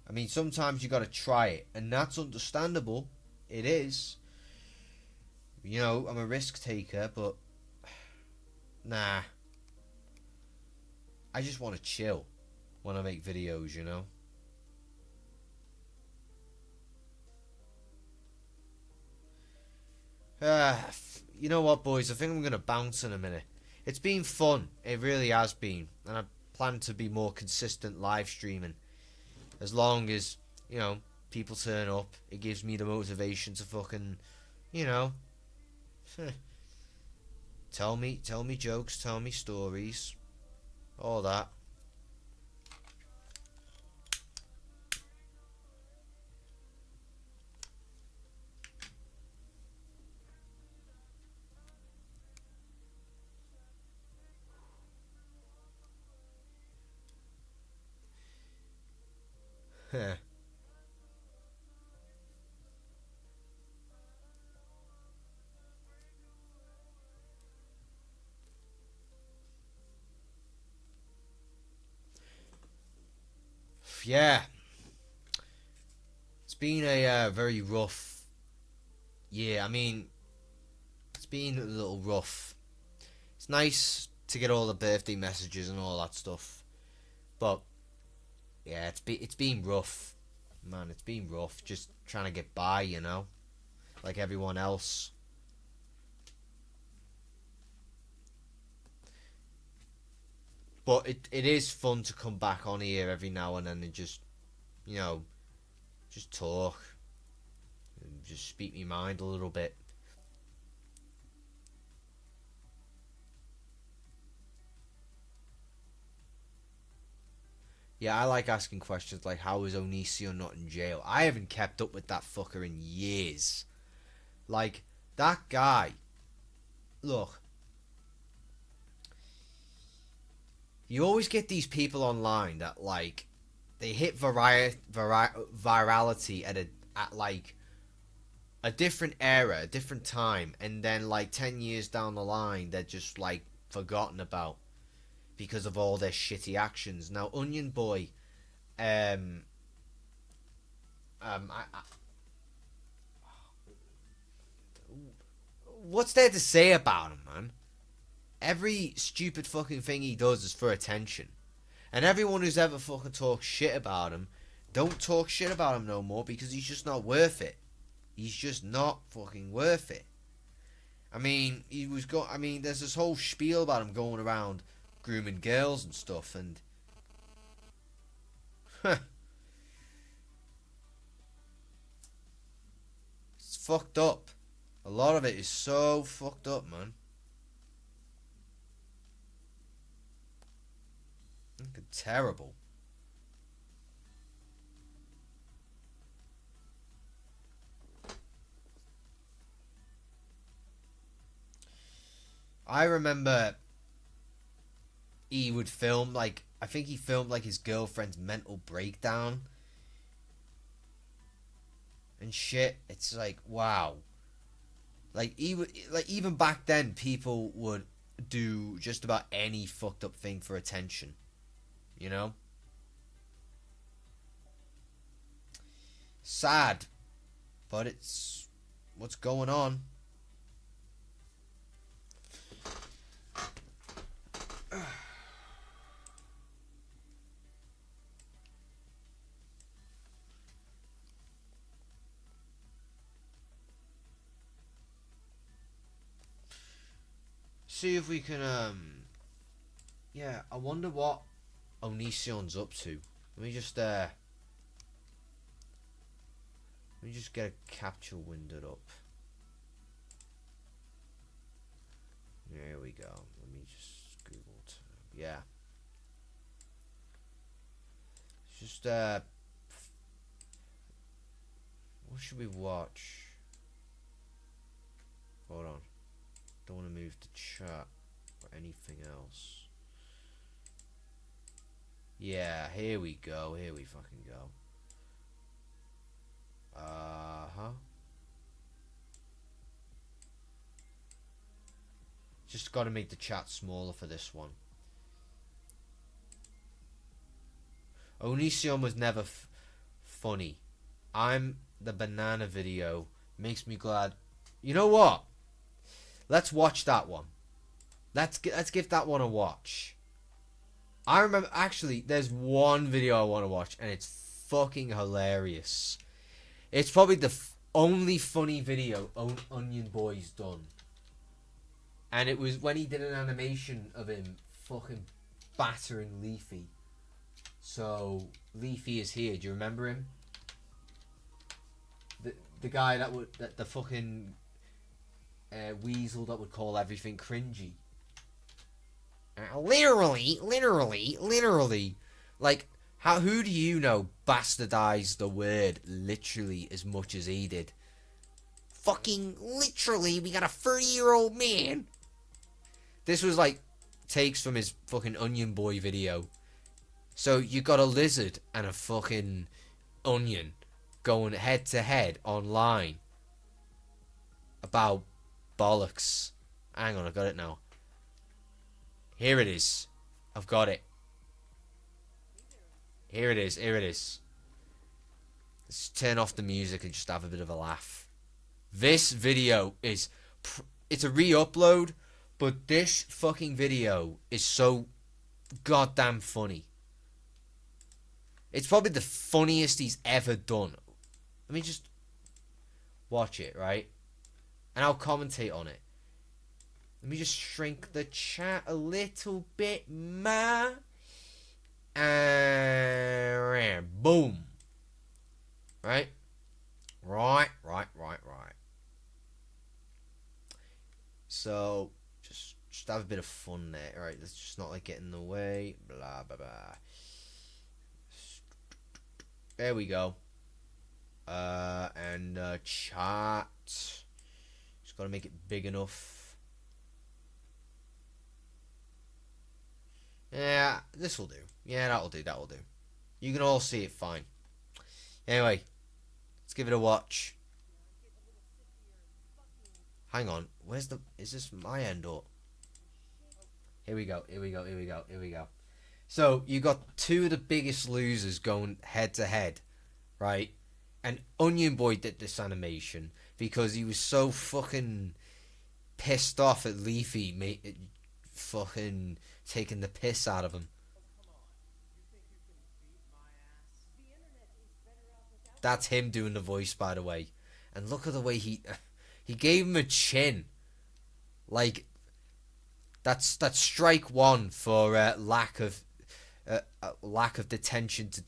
Speaker 1: I mean, sometimes you gotta try it, and that's understandable. It is. You know, I'm a risk taker, but nah. I just want to chill when I make videos, you know? You know what, boys? I think I'm going to bounce in a minute. It's been fun. It really has been. And I plan to be more consistent live streaming. As long as, you know, people turn up. It gives me the motivation to fucking, you know, tell me jokes, tell me stories. All that. Yeah. It's been a very rough year. I mean, it's been a little rough. It's nice to get all the birthday messages and all that stuff, but yeah, it's been rough, man. It's been rough. Just trying to get by, you know, like everyone else. But it is fun to come back on here every now and then and just, you know, just talk and just speak my mind a little bit. Yeah, I like asking questions like, how is Onicio not in jail? I haven't kept up with that fucker in years. Like, that guy, look, you always get these people online that, like, they hit virality at like a different era, a different time, and then like 10 years down the line, they're just like forgotten about because of all their shitty actions. Now, Onion Boy, what's there to say about him, man? Every stupid fucking thing he does is for attention. And everyone who's ever fucking talked shit about him, don't talk shit about him no more because he's just not worth it. He's just not fucking worth it. I mean, I mean, there's this whole spiel about him going around grooming girls and stuff, and it's fucked up. A lot of it is so fucked up, man. Terrible. I remember he would film, like, I think he filmed like his girlfriend's mental breakdown and shit. It's like, wow. Like, even back then, people would do just about any fucked up thing for attention, you know? Sad, but it's what's going on. See if we can, yeah, I wonder what Onision's up to. Let me just get a capture windowed up. There we go. Let me just Google term. Yeah. Just what should we watch? Hold on. Don't want to move the chat or anything else. Yeah, here we go. Here we fucking go. Just got to make the chat smaller for this one. Onision was never funny. I'm the banana video. Makes me glad. You know what? Let's watch that one. Let's give that one a watch. I remember, actually, there's one video I want to watch, and it's fucking hilarious. It's probably the only funny video Onion Boy's done. And it was when he did an animation of him fucking battering Leafy. So, Leafy is here. Do you remember him? The guy the fucking weasel that would call everything cringy. Literally. Like, who do you know bastardized the word literally as much as he did? Fucking literally, we got a 30-year-old man. This was like takes from his fucking Onion Boy video. So you got a lizard and a fucking onion going head to head online about bollocks. Hang on, I got it now. Here it is. I've got it. Here it is. Let's turn off the music and just have a bit of a laugh. This video is... it's a re-upload, but this fucking video is so goddamn funny. It's probably the funniest he's ever done. Let me just watch it, right? And I'll commentate on it. Let me just shrink the chat a little bit more. And boom. Right? Right. So, just have a bit of fun there. Alright, let's just not like get in the way. Blah, blah, blah. There we go. And chat. Just gotta make it big enough. Yeah, this will do. Yeah, that'll do. You can all see it fine. Anyway, let's give it a watch. Hang on, is this my end or? Here we go. So, you got two of the biggest losers going head to head, right? And Onion Boy did this animation because he was so fucking pissed off at Leafy fucking taking the piss out of him. That's him doing the voice, by the way. And look at the way he gave him a chin. Like, that's strike one for lack of attention to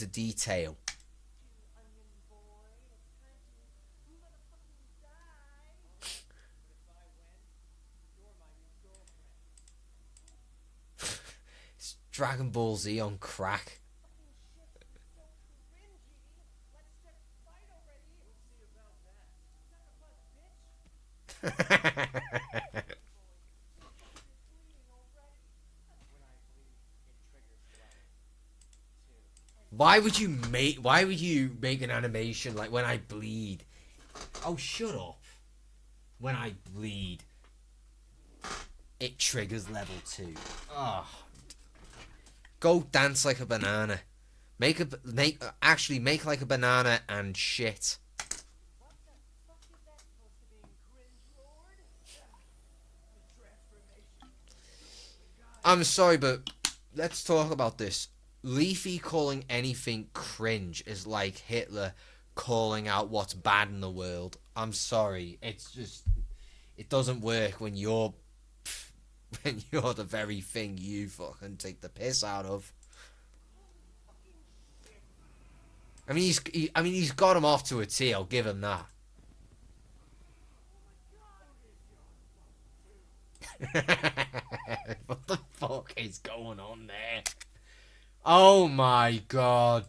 Speaker 1: detail. It's Dragon Ball Z on crack. Why would you make an animation like when I bleed? Oh, shut up. When I bleed, it triggers level 2. Oh. Go dance like a banana. Make like a banana and shit. I'm sorry, but let's talk about this. Leafy calling anything cringe is like Hitler calling out what's bad in the world. I'm sorry. It's just, it doesn't work when you're the very thing you fucking take the piss out of. I mean, he's got him off to a T. I'll give him that. What the fuck is going on there? Oh my god.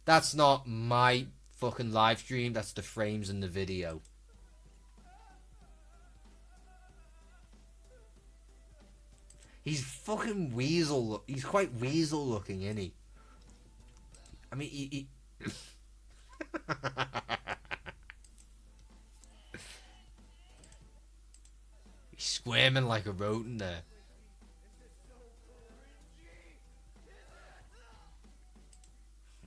Speaker 1: That's not my fucking live stream, that's the frames in the video. He's fucking weasel. He's quite weasel looking, isn't he? I mean, he... He's squirming like a rodent there.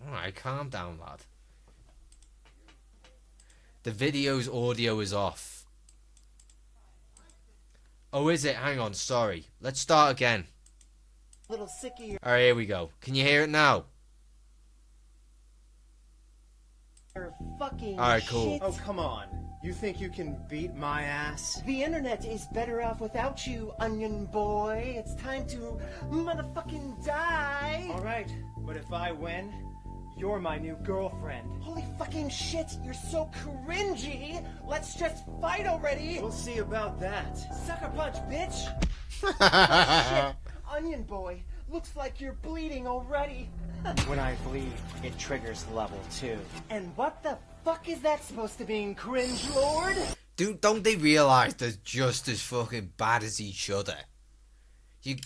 Speaker 1: Alright, calm down, lad. The video's audio is off. Oh, is it? Hang on, sorry. Let's start again.
Speaker 2: Little sick of your
Speaker 1: Alright, here we go. Can you hear it now?
Speaker 2: fucking
Speaker 1: Alright, cool.
Speaker 2: shit.
Speaker 3: Oh, come on. You think you can beat my ass?
Speaker 2: The internet is better off without you, onion boy. It's time to motherfucking die.
Speaker 3: Alright, but if I win, you're my new girlfriend.
Speaker 2: Holy fucking shit, you're so cringy. Let's just fight already.
Speaker 3: We'll see about that.
Speaker 2: Sucker punch, bitch. Shit, onion boy. Looks like you're bleeding already.
Speaker 3: When I bleed, it triggers level 2.
Speaker 2: And what the fuck is that supposed to mean, cringe lord?
Speaker 1: Dude, don't they realize they're just as fucking bad as each other? You...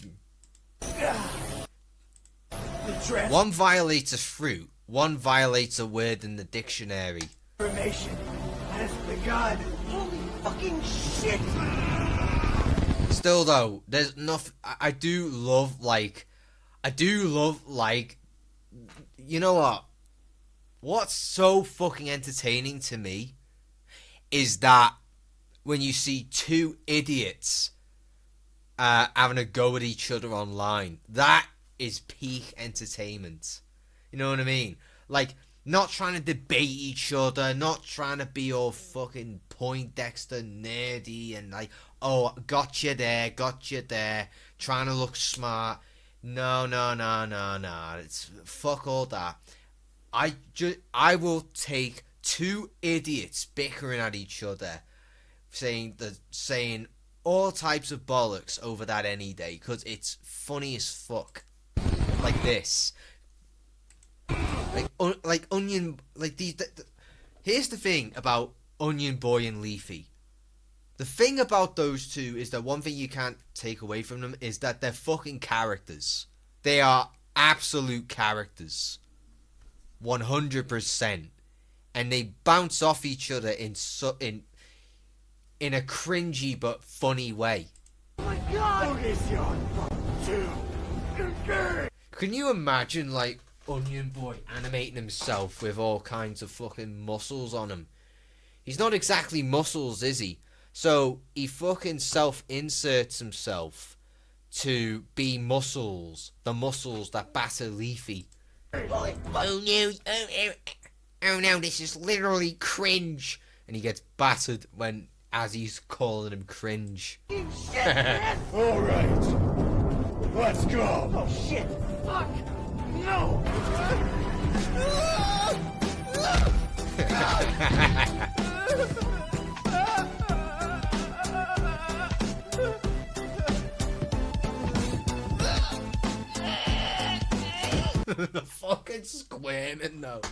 Speaker 1: One violates a fruit, one violates a word in the dictionary.
Speaker 3: Transformation has begun.
Speaker 2: Holy fucking shit.
Speaker 1: Still though, there's enough. I do love, you know what? What's so fucking entertaining to me is that when you see two idiots having a go at each other online, that is peak entertainment. You know what I mean? Like, not trying to debate each other, not trying to be all fucking Poindexter nerdy and like, oh, got you there, trying to look smart. No. It's fuck all that. I will take two idiots bickering at each other, saying all types of bollocks over that any day, because it's funny as fuck. Like this. Like Onion, like these. Here's the thing about Onion Boy and Leafy. The thing about those two is that one thing you can't take away from them is that they're fucking characters. They are absolute characters. 100%. And they bounce off each other in a cringy but funny way.
Speaker 2: Oh my god!
Speaker 1: Can you imagine, like, Onion Boy animating himself with all kinds of fucking muscles on him? He's not exactly muscles, is he? So he fucking self-inserts himself to be Muscles, the muscles that batter Leafy. Oh no, oh no, this is literally cringe. And he gets battered as he's calling him cringe.
Speaker 4: All right, let's go.
Speaker 2: Oh shit! Fuck! No!
Speaker 1: The fucking squirming though.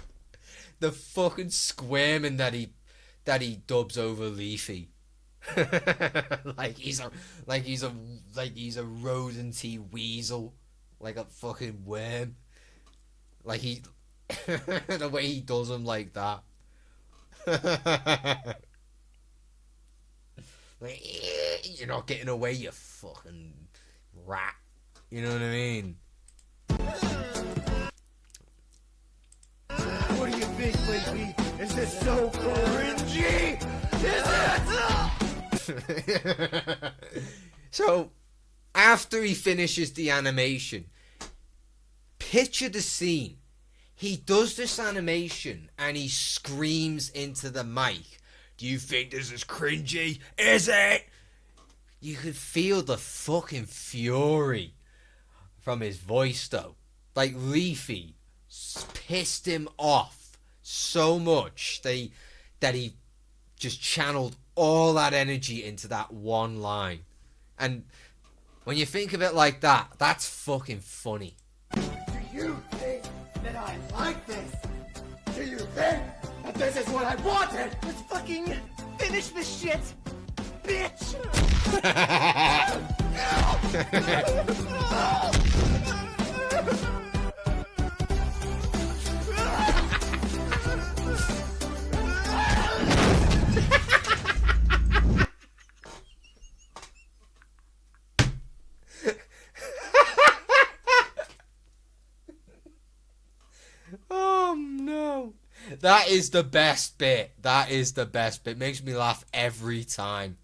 Speaker 1: The fucking squirming that he dubs over Leafy. like he's a rodenty weasel, like a fucking worm. Like he the way he does him like that. Like, you're not getting away, you fucking rat. You know what I mean?
Speaker 4: What do you think, Leafy? Is this so cringy? Is it?
Speaker 1: So, after he finishes the animation, picture the scene. He does this animation and he screams into the mic. Do you think this is cringy? Is it? You could feel the fucking fury from his voice though. Like Leafy pissed him off so much that he just channeled all that energy into that one line. And when you think of it like that, that's fucking funny.
Speaker 4: Do you think that I like this? Do you think that this is what I wanted?
Speaker 2: Let's fucking finish this shit, bitch!
Speaker 1: Oh no. That is the best bit. That is the best bit. Makes me laugh every time.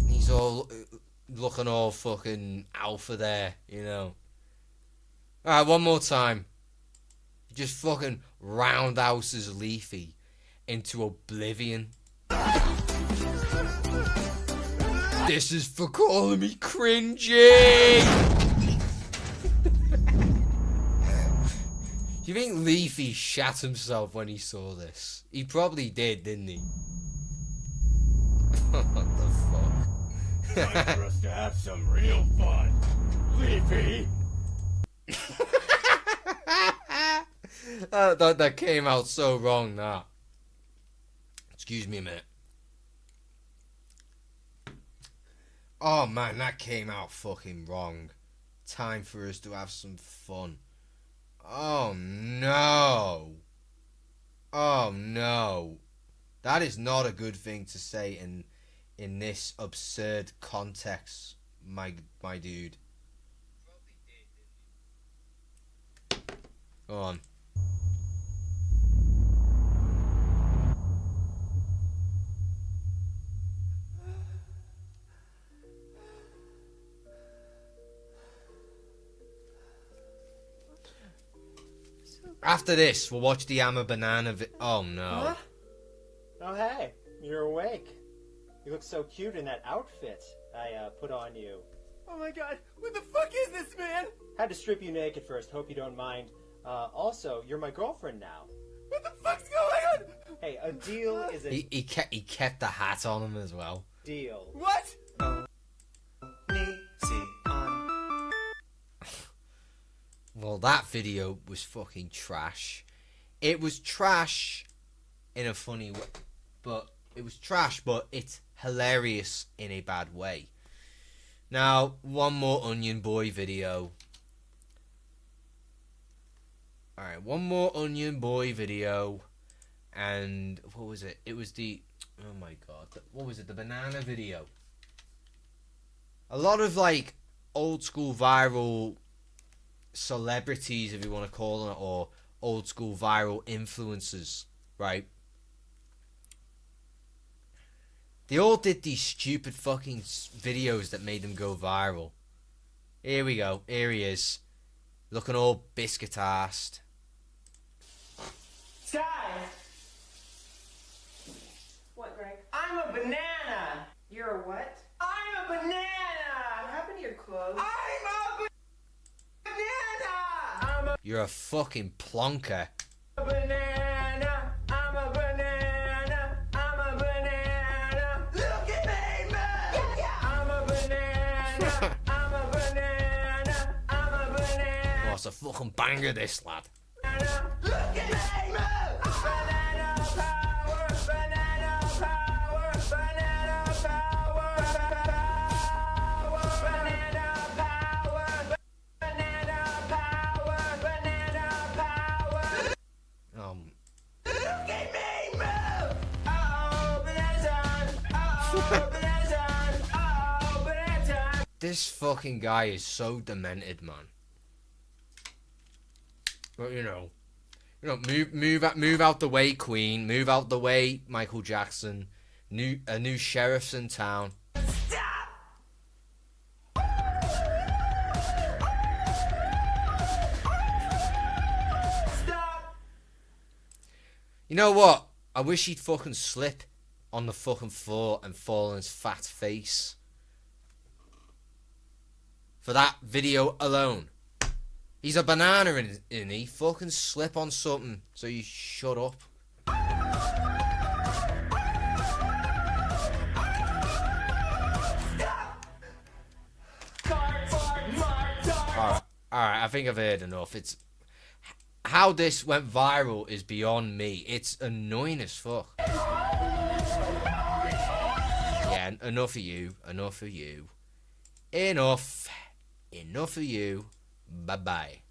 Speaker 1: He's all looking all fucking alpha there, you know. Alright, one more time. He just fucking roundhouses Leafy into oblivion. This is for calling me cringy! Do you think Leafy shat himself when he saw this? He probably did, didn't he? What the fuck?
Speaker 4: Time for us to have some real fun. Leafy!
Speaker 1: That came out so wrong, that. Excuse me a minute. Oh man, that came out fucking wrong. Time for us to have some fun. Oh no. Oh no. That is not a good thing to say in this absurd context, my dude. Go on. After this, we'll watch the I'm a Banana oh no.
Speaker 3: Huh? Oh hey, you're awake. You look so cute in that outfit I put on you.
Speaker 2: Oh my god, what the fuck is this, man?
Speaker 3: Had to strip you naked first, hope you don't mind. Also, you're my girlfriend now.
Speaker 2: What the fuck's going on?
Speaker 3: Hey, a deal is a
Speaker 1: He kept the hat on him as well.
Speaker 3: deal.
Speaker 2: What?
Speaker 1: Well, that video was fucking trash. It was trash in a funny way, but it was trash, but it's hilarious in a bad way. Now, one more Onion Boy video. Alright, one more Onion Boy video. And what was it? It was the... Oh my god. What was it? The banana video. A lot of, like, old school viral celebrities, if you want to call them, or old school viral influencers, right? They all did these stupid fucking videos that made them go viral. Here we go. Here he is. Looking all biscuit-assed.
Speaker 2: Sky,
Speaker 5: What, Greg?
Speaker 2: I'm a banana.
Speaker 5: You're a what?
Speaker 2: I'm a banana.
Speaker 5: What happened to your clothes?
Speaker 2: I'm a banana. I'm
Speaker 1: You're a fucking plonker.
Speaker 2: a banana. I'm a banana. I'm a banana. Look at me, man. I'm a banana. I'm a banana. I'm a banana.
Speaker 1: Oh, it's a fucking banger, this lad.
Speaker 2: Look at me, man. Banana power. Banana power. Banana power. Banana power. Banana power. Banana power. Look at me move! Oh, banana time! Oh, banana time! Oh, banana time!
Speaker 1: This fucking guy is so demented, man. But move out the way, Queen. Move out the way, Michael Jackson. A new sheriff's in town.
Speaker 2: Stop!
Speaker 1: You know what? I wish he'd fucking slip on the fucking floor and fall on his fat face. For that video alone. He's a banana in he. Fucking slip on something. So you shut up. Alright, I think I've heard enough. It's how this went viral is beyond me. It's annoying as fuck. Yeah, enough of you. Enough of you. Enough. Enough of you. Bye-bye.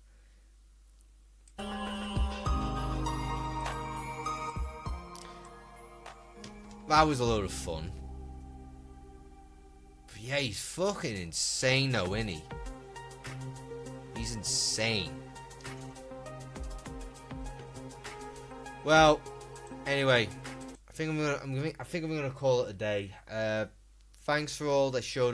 Speaker 1: That was a load of fun. But yeah, he's fucking insane though, isn't he? He's insane. Well, anyway, I think I'm gonna call it a day. Thanks for all that showed